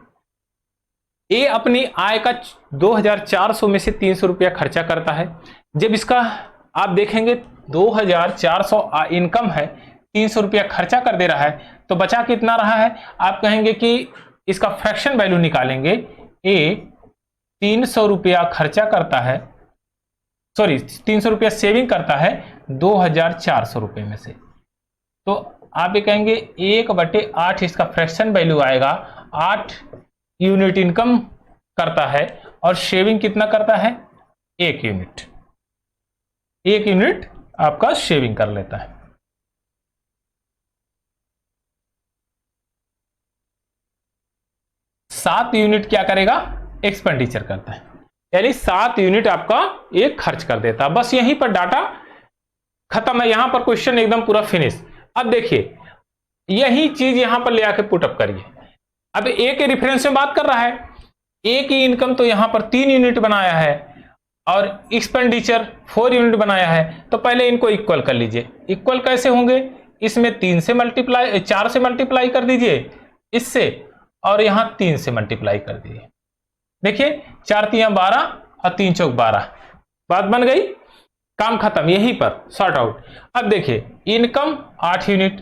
ए अपनी आय का 2400 में से 300 रुपया खर्चा करता है। जब इसका आप देखेंगे 2400 इनकम है, 300 रुपया खर्चा कर दे रहा है, तो बचा कितना रहा है, आप कहेंगे कि इसका फ्रैक्शन वैल्यू निकालेंगे। ए 300 रुपया खर्चा करता है, सॉरी 300 रुपया सेविंग करता है 2400 रुपये में से, तो आप ये कहेंगे 1/8 इसका फ्रैक्शन वैल्यू आएगा। 8 यूनिट इनकम करता है और शेविंग कितना करता है 1 यूनिट, 1 यूनिट आपका शेविंग कर लेता है। सात यूनिट क्या करेगा एक्सपेंडिचर करता है, यानी 7 यूनिट आपका एक खर्च कर देता है। बस यहीं पर डाटा खत्म है, यहां पर क्वेश्चन एकदम पूरा फिनिश। अब देखिए यही चीज यहां पर ले आके पुटअप करिए। अब ए के रेफरेंस में बात कर रहा है, ए की इनकम तो यहां पर 3 यूनिट बनाया है और एक्सपेंडिचर 4 यूनिट बनाया है, तो पहले इनको इक्वल कर लीजिए। इक्वल कैसे होंगे, इसमें 3 से मल्टीप्लाई 4 से मल्टीप्लाई कर दीजिए इससे, और यहां 3 से मल्टीप्लाई कर दीजिए। देखिए 4 3 12 और 3 चौक 12, बात बन गई, काम खत्म, यहीं पर सॉर्ट आउट। अब देखिए इनकम 8 यूनिट,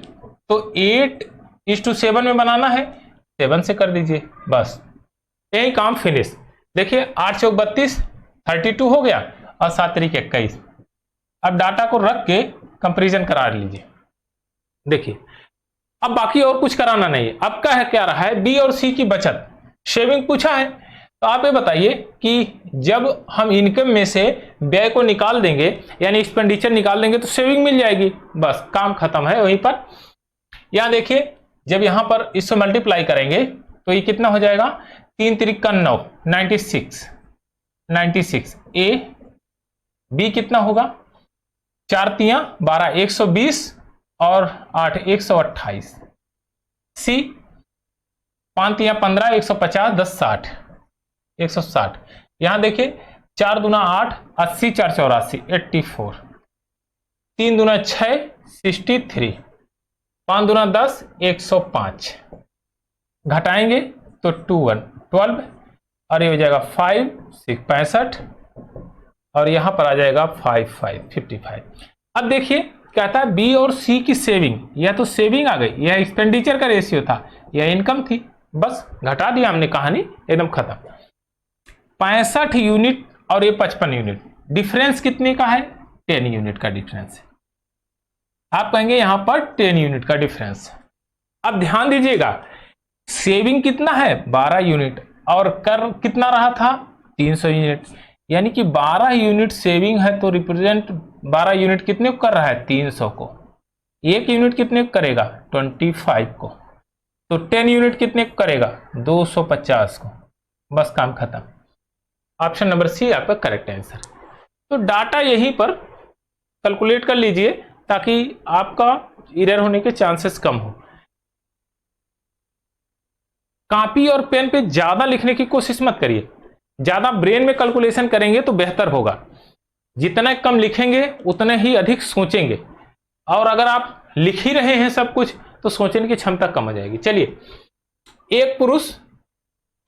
तो 8:7 में बनाना है, 7 से कर दीजिए, बस यही काम फिनिश। देखिए 8 चौक 32, 32 हो गया और 7 तरीक 21। अब डाटा को रख के कंपेरिजन करा लीजिए। देखिए अब बाकी और कुछ कराना नहीं है। अब क्या रहा है, बी और सी की बचत शेविंग पूछा है। तो आप ये बताइए कि जब हम इनकम में से व्यय को निकाल देंगे यानी एक्सपेंडिचर निकाल देंगे तो सेविंग मिल जाएगी, बस काम खत्म है वहीं पर। यहां देखिए जब यहां पर इससे मल्टीप्लाई करेंगे तो ये कितना हो जाएगा, 3 तिरिक 9, 96 ए। बी कितना होगा, 4 तियां 12, 120 और 8 128। सी 5 तियां 15, 150, 10 60, 160। यहां देखिए 4 दूना 8, 80, 4 84, 84। 3 दूना 6, 63। 5 दूना 10, 105। घटाएंगे तो 2 1 12 और ये हो जाएगा 5 6 65 और यहां पर आ जाएगा 5 5 55। अब देखिए कहता है बी और सी की सेविंग, यह तो सेविंग आ गई, यह एक्सपेंडिचर का रेशियो था, यह इनकम थी, बस घटा दिया हमने, कहानी एकदम खत्म। 65 यूनिट और ये 55 यूनिट, डिफरेंस कितने का है, 10 यूनिट का डिफरेंस है। आप कहेंगे यहां पर 10 यूनिट का डिफरेंस। अब ध्यान दीजिएगा सेविंग कितना है, 12 यूनिट और कर कितना रहा था, 300 यूनिट, यानी कि 12 यूनिट सेविंग है तो रिप्रेजेंट 12 यूनिट कितने को कर रहा है, 300 को। 1 यूनिट कितने को करेगा, 25 को। तो 10 यूनिट कितने को करेगा, 250 को। बस काम खत्म। ऑप्शन नंबर सी आपका करेक्ट आंसर। तो डाटा यहीं पर कैलकुलेट कर लीजिए ताकि आपका एरर होने के चांसेस कम हो। कॉपी और पेन पे ज्यादा लिखने की कोशिश मत करिए, ज्यादा ब्रेन में कैलकुलेशन करेंगे तो बेहतर होगा। जितना कम लिखेंगे उतने ही अधिक सोचेंगे, और अगर आप लिख ही रहे हैं सब कुछ तो सोचने की क्षमता कम हो जाएगी। चलिए, एक पुरुष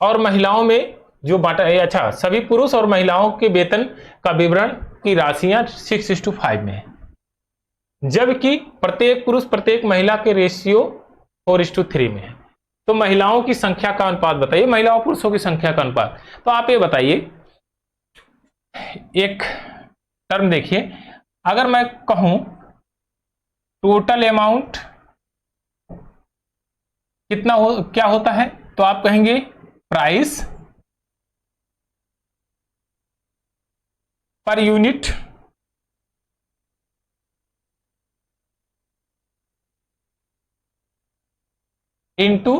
और महिलाओं में जो बांटा, अच्छा सभी पुरुष और महिलाओं के वेतन का विवरण की राशियां 6:5 में है, जबकि प्रत्येक पुरुष प्रत्येक महिला के रेशियो 4:3 में है। तो महिलाओं की संख्या का अनुपात बताइए, महिलाओं पुरुषों की संख्या का अनुपात। तो आप ये बताइए, एक टर्म देखिए, अगर मैं कहूं टोटल अमाउंट कितना क्या होता है, तो आप कहेंगे price per unit into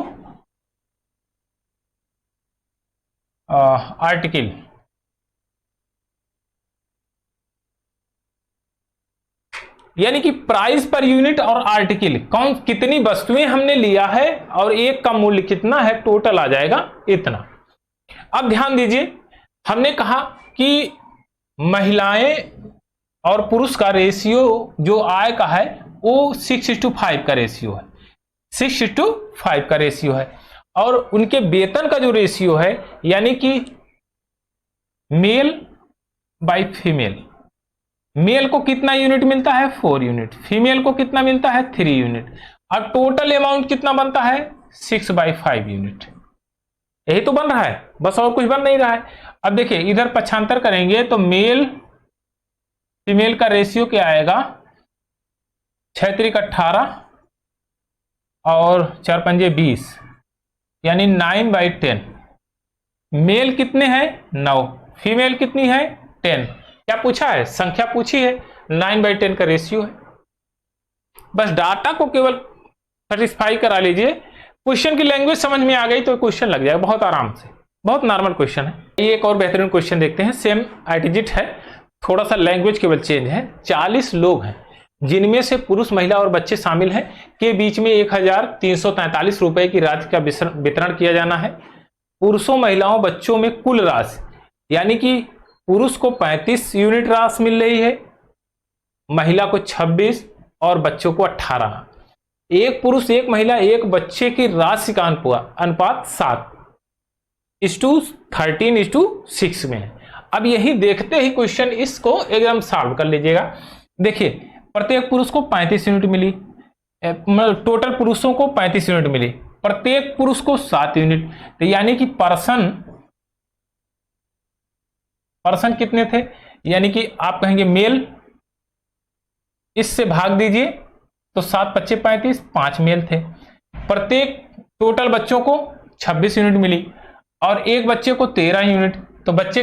article. यानी कि प्राइस पर यूनिट और आर्टिकल, कौन कितनी वस्तुएं हमने लिया है और एक का मूल्य कितना है, टोटल आ जाएगा इतना। अब ध्यान दीजिए, हमने कहा कि महिलाएं और पुरुष का रेशियो जो आय का है वो 6:5 का रेशियो है, 6:5 का रेशियो है। और उनके वेतन का जो रेशियो है, यानी कि मेल बाय फीमेल, मेल को कितना यूनिट मिलता है, 4 यूनिट, फीमेल को कितना मिलता है, 3 यूनिट, और टोटल अमाउंट कितना बनता है, 6/5 यूनिट। यही तो बन रहा है, बस और कुछ बन नहीं रहा है। अब देखिए इधर पक्षांतर करेंगे तो मेल फीमेल का रेशियो क्या आएगा, 6 त्रिक 18 और 4 पंजे 20, यानी 9/10। मेल कितने हैं, 9, फीमेल कितनी है, 10। क्या पूछा है, संख्या पूछी है, 9/10 का रेशियो है। बस डाटा को केवल सेटिस्फाई करा लीजिए, क्वेश्चन की लैंग्वेज समझ में आ गई तो क्वेश्चन लग जाएगा बहुत आराम से, बहुत नॉर्मल क्वेश्चन है। ये एक और बेहतरीन क्वेश्चन देखते हैं, सेम आइडिजिट है, थोड़ा सा लैंग्वेज केवल चेंज है। 40 लोग हैं जिनमें से पुरुष महिला और बच्चे शामिल हैं, के बीच में 1343 रुपए की राशि का वितरण किया जाना है। पुरुषों महिलाओं बच्चों में कुल राशि, यानी कि पुरुष को 35 यूनिट राशि मिल रही है, महिला को 26 और बच्चों को 18। एक पुरुष एक महिला एक बच्चे की राशि का अनुपात 7:13:6 में है। अब यही देखते ही क्वेश्चन इसको एकदम सॉल्व कर लीजिएगा। देखिए प्रत्येक पुरुष को 35 यूनिट मिली, टोटल पुरुषों को 35 यूनिट मिली, प्रत्येक पुरुष को 7 यूनिट, तो यानी कि पर्सन कितने थे, यानी कि आप कहेंगे मेल, इससे भाग दीजिए तो 7 पच्चे 35, 5 मेल थे। प्रत्येक टोटल बच्चों को 26 यूनिट मिली और एक बच्चे को 13 यूनिट, तो बच्चे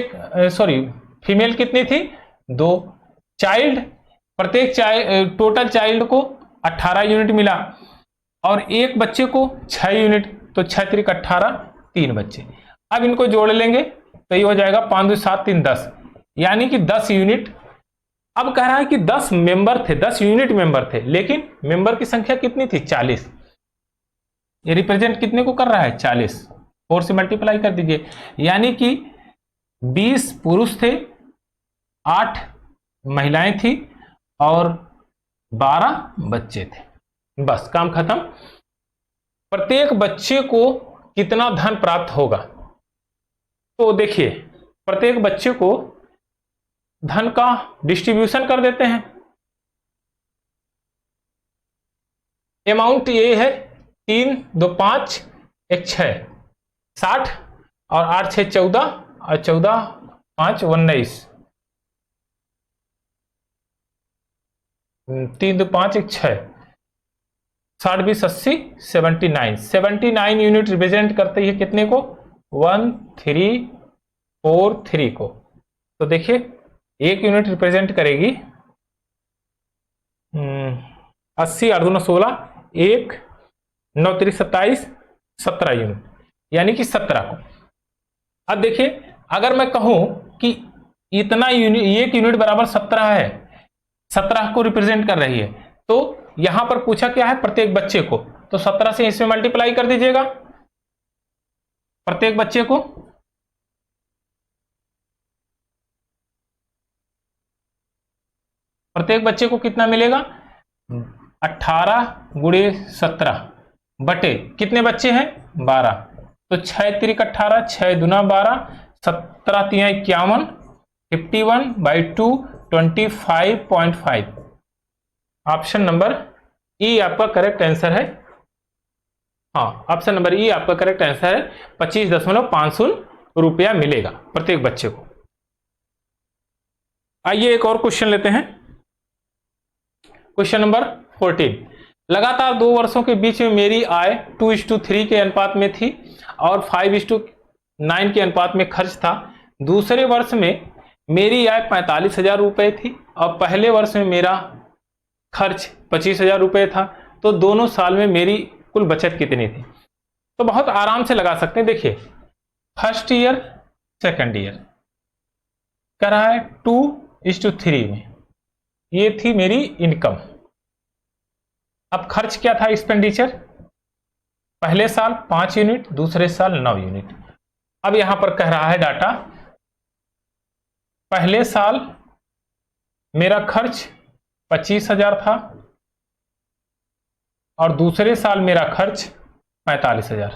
फीमेल कितनी थी, 2। चाइल्ड, प्रत्येक टोटल चाइल्ड को 18 यूनिट मिला और एक बच्चे को 6 यूनिट, तो 6 त्रिक 18, 3 बच्चे। अब इनको जोड़ लेंगे तो ये हो जाएगा 5 2 7 3 10, यानी कि 10 यूनिट। अब कह रहा है कि 10 मेंबर थे, 10 यूनिट मेंबर थे, लेकिन मेंबर की संख्या कितनी थी, 40। ये रिप्रेजेंट कितने को कर रहा है, 40। 4 से मल्टीप्लाई कर दीजिए, यानी कि 20 पुरुष थे, 8 महिलाएं थी और 12 बच्चे थे। बस काम खत्म। प्रत्येक बच्चे को कितना धन प्राप्त होगा, तो देखिए प्रत्येक बच्चे को धन का डिस्ट्रीब्यूशन कर देते हैं। अमाउंट ये है 3 2 5 1 6, 60 और 8 6 14 और 14 5 19, 3 2 5 1 6, 60 20 80 79 यूनिट रिप्रेजेंट करते हैं कितने को, 1 3 4 3 को। तो देखिए 1 यूनिट रिप्रेजेंट करेगी 80 8 2 16, 1 9 3 27, 17 यूनिट, यानी कि 17 को। अब देखिए अगर मैं कहूं कि इतना यूनिट, 1 यूनिट बराबर 17 है, 17 को रिप्रेजेंट कर रही है, तो यहां पर पूछा क्या है, प्रत्येक बच्चे को, तो 17 से इसमें मल्टीप्लाई कर दीजिएगा प्रत्येक बच्चे को। प्रत्येक बच्चे को कितना मिलेगा, 18 गुणे 17 बटे कितने बच्चे हैं, 12, तो 6 त्रिक 18, 6 दूना 12, 17 3 51, 51/2 25.5। ऑप्शन नंबर ई आपका करेक्ट आंसर है। हाँ, ऑप्शन नंबर ई आपका करेक्ट आंसर है। 25.50 रुपया मिलेगा प्रत्येक बच्चे को। आइए एक और क्वेश्चन लेते हैं। Question number 14। लगातार 2 वर्षों के बीच में मेरी आय 2:3 के अनुपात में थी और 5:9 के अनुपात में खर्च था। दूसरे वर्ष में मेरी आय 45,000 रुपए थी और पहले वर्ष में मेरा खर्च 25,000 रुपए था, तो दोनों साल में मेरी कुल बचत कितनी थी। तो बहुत आराम से लगा सकते हैं। देखिए फर्स्ट ईयर सेकंड ईयर कह रहा है 2:3 में, ये थी मेरी इनकम। अब खर्च क्या था, एक्सपेंडिचर, पहले साल 5 यूनिट, दूसरे साल 9 यूनिट। अब यहां पर कह रहा है डाटा, पहले साल मेरा खर्च 25,000 था और दूसरे साल मेरा खर्च 45,000।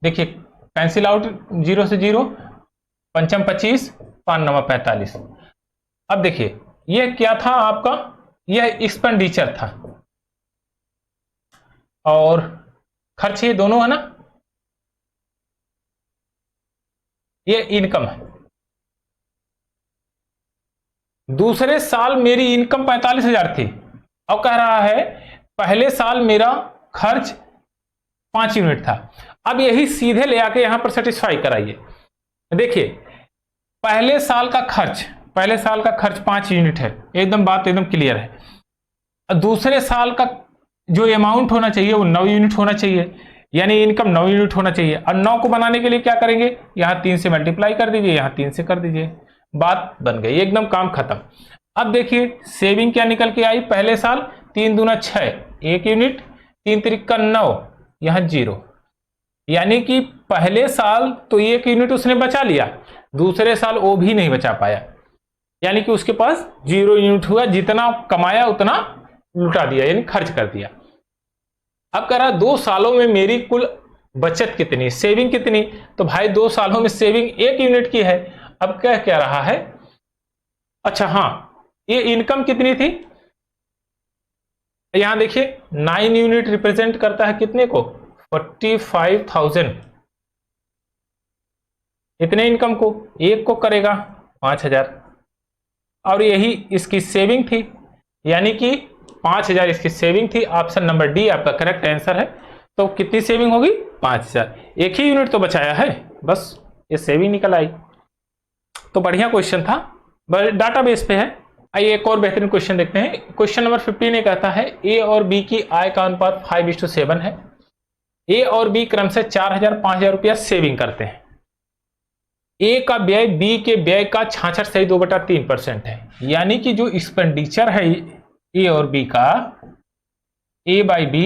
देखिए कैंसिल आउट, 0 से 0, पंचम 25, 5 9 45। अब देखिए यह क्या था आपका, यह एक्सपेंडिचर था और खर्च ये दोनों है ना, यह इनकम है। दूसरे साल मेरी इनकम 45,000 थी, अब कह रहा है पहले साल मेरा खर्च 5 यूनिट था। अब यही सीधे ले आके यहां पर सेटिस्फाई कराइए। देखिए पहले साल का खर्च 5 यूनिट है, एकदम बात एकदम क्लियर है। दूसरे साल का जो अमाउंट होना चाहिए वो 9 यूनिट होना चाहिए, यानी इनकम 9 यूनिट होना चाहिए। और 9 को बनाने के लिए क्या करेंगे, यहां 3 से मल्टीप्लाई कर दीजिए, यहां 3 से कर दीजिए, बात बन गई, एकदम काम खत्म। अब देखिए सेविंग क्या निकल के आई, पहले साल 3 दूना 6, 1 यूनिट, 3 त्रिका 9, यहां 0, यानी कि पहले साल तो 1 यूनिट उसने बचा लिया, दूसरे साल वो भी नहीं बचा पाया, यानी कि उसके पास 0 यूनिट हुआ, जितना कमाया उतना लुटा दिया, यानी खर्च कर दिया। अब कह रहा 2 सालों में मेरी कुल बचत कितनी, सेविंग कितनी, तो भाई 2 सालों में सेविंग 1 यूनिट की है। अब क्या रहा है, अच्छा हाँ, ये इनकम कितनी थी, यहां देखिए 9 यूनिट रिप्रेजेंट करता है कितने को, 45,000। इतने इनकम को, एक को करेगा 5,000, और यही इसकी सेविंग थी, यानी कि 5,000 इसकी सेविंग थी। ऑप्शन नंबर डी आपका करेक्ट आंसर है। तो कितनी सेविंग होगी, 5,000। एक ही यूनिट तो बचाया है, बस ये सेविंग निकल आई। तो बढ़िया क्वेश्चन था, डाटाबेस पे है। आइए एक और बेहतरीन क्वेश्चन देखते हैं। क्वेश्चन नंबर 15 ये कहता है ए और बी की आय का अनुपात 5:7 है। ए और बी क्रम से 4,000 5,000 रुपया सेविंग करते हैं। ए का व्यय बी के व्यय का 66.2/3% है, यानी कि जो एक्सपेंडिचर है ए और बी का, ए बाई बी,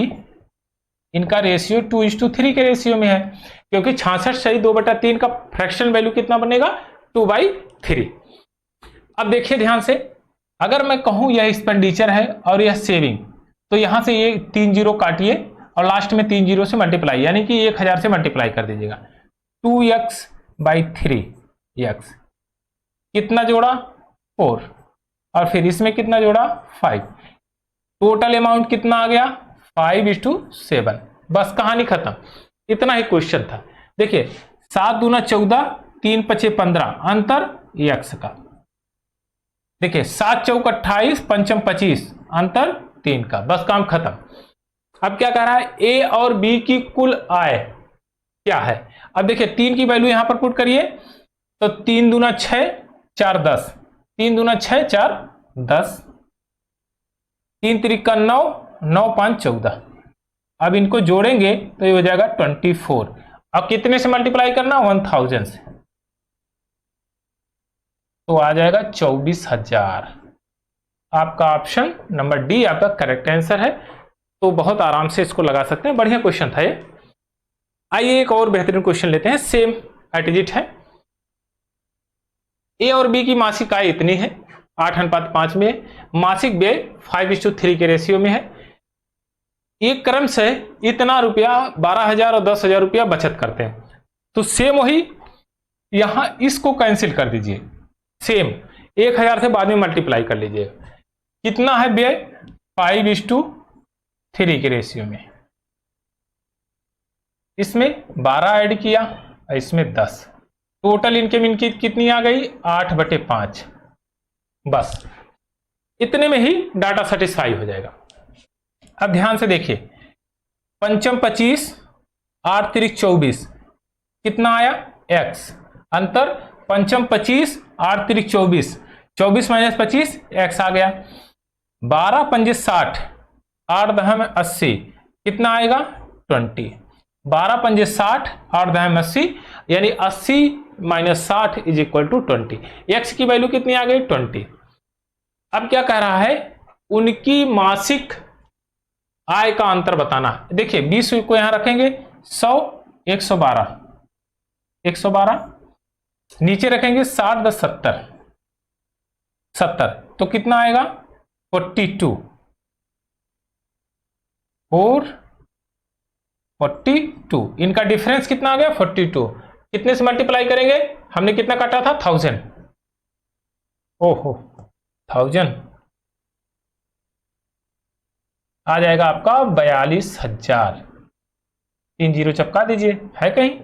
इनका रेशियो 2:3 के रेशियो में है, क्योंकि 66.2/3 का फ्रैक्शन वैल्यू कितना बनेगा, 2/3। अब देखिए ध्यान से, अगर मैं कहूं यह एक्सपेंडिचर है और यह सेविंग, तो यहां से ये 3 जीरो काटिए और लास्ट में 3 जीरो से मल्टीप्लाई, यानी कि 1000 से मल्टीप्लाई कर दीजिएगा। 2x/3x कितना जोड़ा, 4, और फिर इसमें कितना जोड़ा, 5। टोटल अमाउंट कितना आ गया, 5:7। बस कहानी खत्म, इतना ही क्वेश्चन था। देखिए 7 दूना 14, 3 पचे 15, अंतर x का। देखिए 7 चौक 28, 5 25, अंतर 3 का। बस काम खत्म। अब क्या कह रहा है, ए और बी की कुल आय क्या है। अब देखिए 3 की वैल्यू यहां पर पुट करिए, तो 3 दूना 6, 4 10, 3 दूना 6, 4 10, 3 त्रिका 9, 9 5 14। अब इनको जोड़ेंगे तो ये हो जाएगा 24। अब कितने से मल्टीप्लाई करना, 1000 से, तो आ जाएगा 24,000। आपका ऑप्शन नंबर डी आपका करेक्ट आंसर है। तो बहुत आराम से इसको लगा सकते हैं, बढ़िया क्वेश्चन था ये। आइए एक और बेहतरीन क्वेश्चन लेते हैं, सेम एटिजिट है। ए और बी की मासिक आय इतनी है, 8:5 में, मासिक व्यय 5:3 के रेशियो में है। एक क्रम से इतना रुपया 12,000 और 10,000 रुपया बचत करते हैं। तो सेम वही, यहां इसको कैंसिल कर दीजिए, सेम 1000 से बाद में मल्टीप्लाई कर लीजिए। कितना है व्यय, 5:3 के रेशियो में। इसमें 12 ऐड किया, इसमें 10, टोटल इनकम इनकी कितनी आ गई, 8/5। बस इतने में ही डाटा सेटिस्फाई हो जाएगा। अब ध्यान से देखिए, 5 25, 8 3 24, कितना आया, x। अंतर 5 25, 8 3 24, 24 - 25, x आ गया। 12 5 60, 8 10 80, कितना आएगा, 20। 12 5 60, 8 10 80, यानी 80 - 60 = 20। x की वैल्यू कितनी आ गई, 20। अब क्या कह रहा है, उनकी मासिक आय का अंतर बताना। देखिए 20 को यहां रखेंगे, 100 112, 112, नीचे रखेंगे 60 10 70, 70, तो कितना आएगा, 42 और 42। इनका डिफरेंस कितना आ गया, 42। कितने से मल्टीप्लाई करेंगे, हमने कितना काटा था, 1000। ओहो 1000 आ जाएगा आपका 42,000। 3 जीरो चपका दीजिए, है कहीं।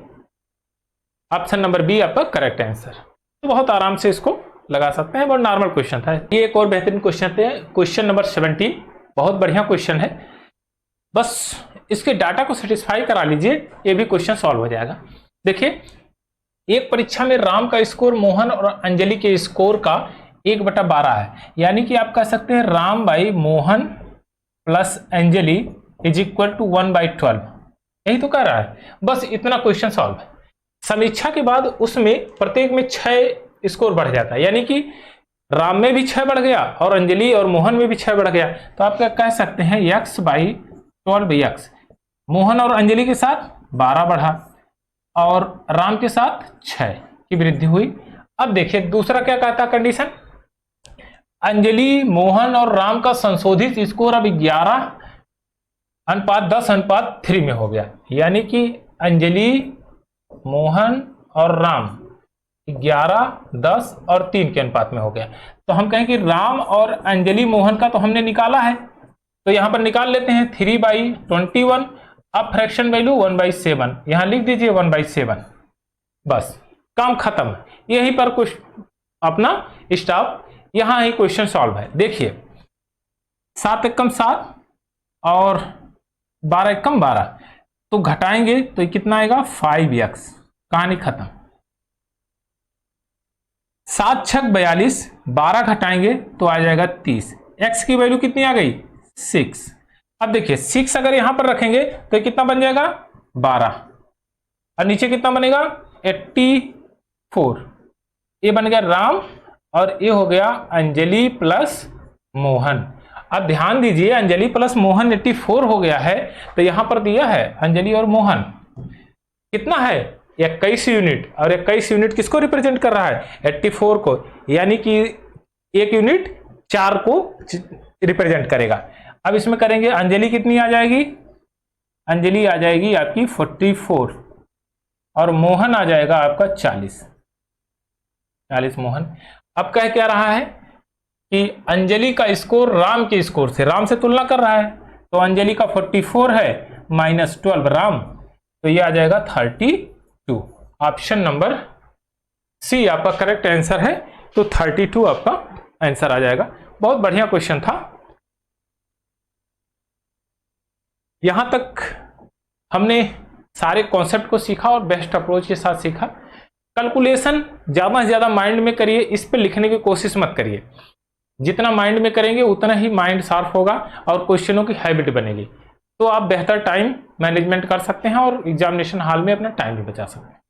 ऑप्शन नंबर बी आपका करेक्ट आंसर। तो बहुत आराम से इसको लगा सकते हैं, बहुत नॉर्मल क्वेश्चन था ये। एक और बेहतरीन क्वेश्चन थे, क्वेश्चन नंबर 17, बहुत बढ़िया क्वेश्चन है। बस इसके डाटा को सेटिस्फाई करा लीजिए, ये भी क्वेश्चन सॉल्व हो जाएगा। देखिए एक परीक्षा में राम का स्कोर मोहन और अंजलि के स्कोर का 1/12 है, यानी कि आप कह सकते हैं राम बाई मोहन प्लस अंजलि = 1/12। यही तो कह रहा है, बस इतना क्वेश्चन सॉल्व है। समीक्षा के बाद उसमें प्रत्येक में 6 स्कोर बढ़ जाता है, यानी कि राम में भी 6 बढ़ गया और अंजलि और मोहन में भी 6 बढ़ गया। तो आप क्या कह सकते हैं, x/12x। मोहन और अंजलि के साथ 12 बढ़ा और राम के साथ 6 की वृद्धि हुई। अब देखिए दूसरा क्या कहता कंडीशन, अंजलि मोहन और राम का संशोधित स्कोर अब 11:10:3 में हो गया, यानी कि अंजलि मोहन और राम 11 10 और 3 के अनुपात में हो गया। तो हम कहें कि राम और अंजलि मोहन का तो हमने निकाला है, तो यहां पर निकाल लेते हैं 3/21। अब फ्रैक्शन वैल्यू 1/7, यहां लिख दीजिए 1/7। बस काम खत्म। यहीं पर कुछ अपना स्टॉप, यहां ही क्वेश्चन सॉल्व है। देखिए 7 एकम 7 और 12 एकम 12, तो घटाएंगे तो ये कितना आएगा 5x। कहानी खत्म। 7 छक 42, 12 घटाएंगे तो आ जाएगा 30। x की वैल्यू कितनी आ गई 6। अब देखिए 6 अगर यहां पर रखेंगे तो कितना बन जाएगा 12, और नीचे कितना बनेगा 84। ये बन गया राम और ये हो गया अंजलि प्लस मोहन। अब ध्यान दीजिए अंजलि प्लस मोहन 84 हो गया है, तो यहां पर दिया है अंजलि और मोहन कितना है 21 यूनिट, और 21 यूनिट किसको रिप्रेजेंट कर रहा है 84 को, यानी कि एक यूनिट 4 को रिप्रेजेंट करेगा। अब इसमें करेंगे अंजलि कितनी आ जाएगी, अंजलि आ जाएगी आपकी 44 और मोहन आ जाएगा आपका 40 मोहन। अब कह क्या रहा है कि अंजलि का स्कोर राम के स्कोर से, राम से तुलना कर रहा है, तो अंजलि का 44 है -12 राम, तो ये आ जाएगा 32। ऑप्शन नंबर सी आपका करेक्ट आंसर है, तो 32 आपका आंसर आ जाएगा। बहुत बढ़िया क्वेश्चन था। यहां तक हमने सारे कॉन्सेप्ट को सीखा और बेस्ट अप्रोच के साथ सीखा। कैलकुलेशन ज्यादा से ज्यादा माइंड में करिए, इस पे लिखने की कोशिश मत करिए। जितना माइंड में करेंगे उतना ही माइंड शार्प होगा और क्वेश्चनों की हैबिट बनेगी, तो आप बेहतर टाइम मैनेजमेंट कर सकते हैं और एग्जामिनेशन हॉल में अपना टाइम भी बचा सकते हैं।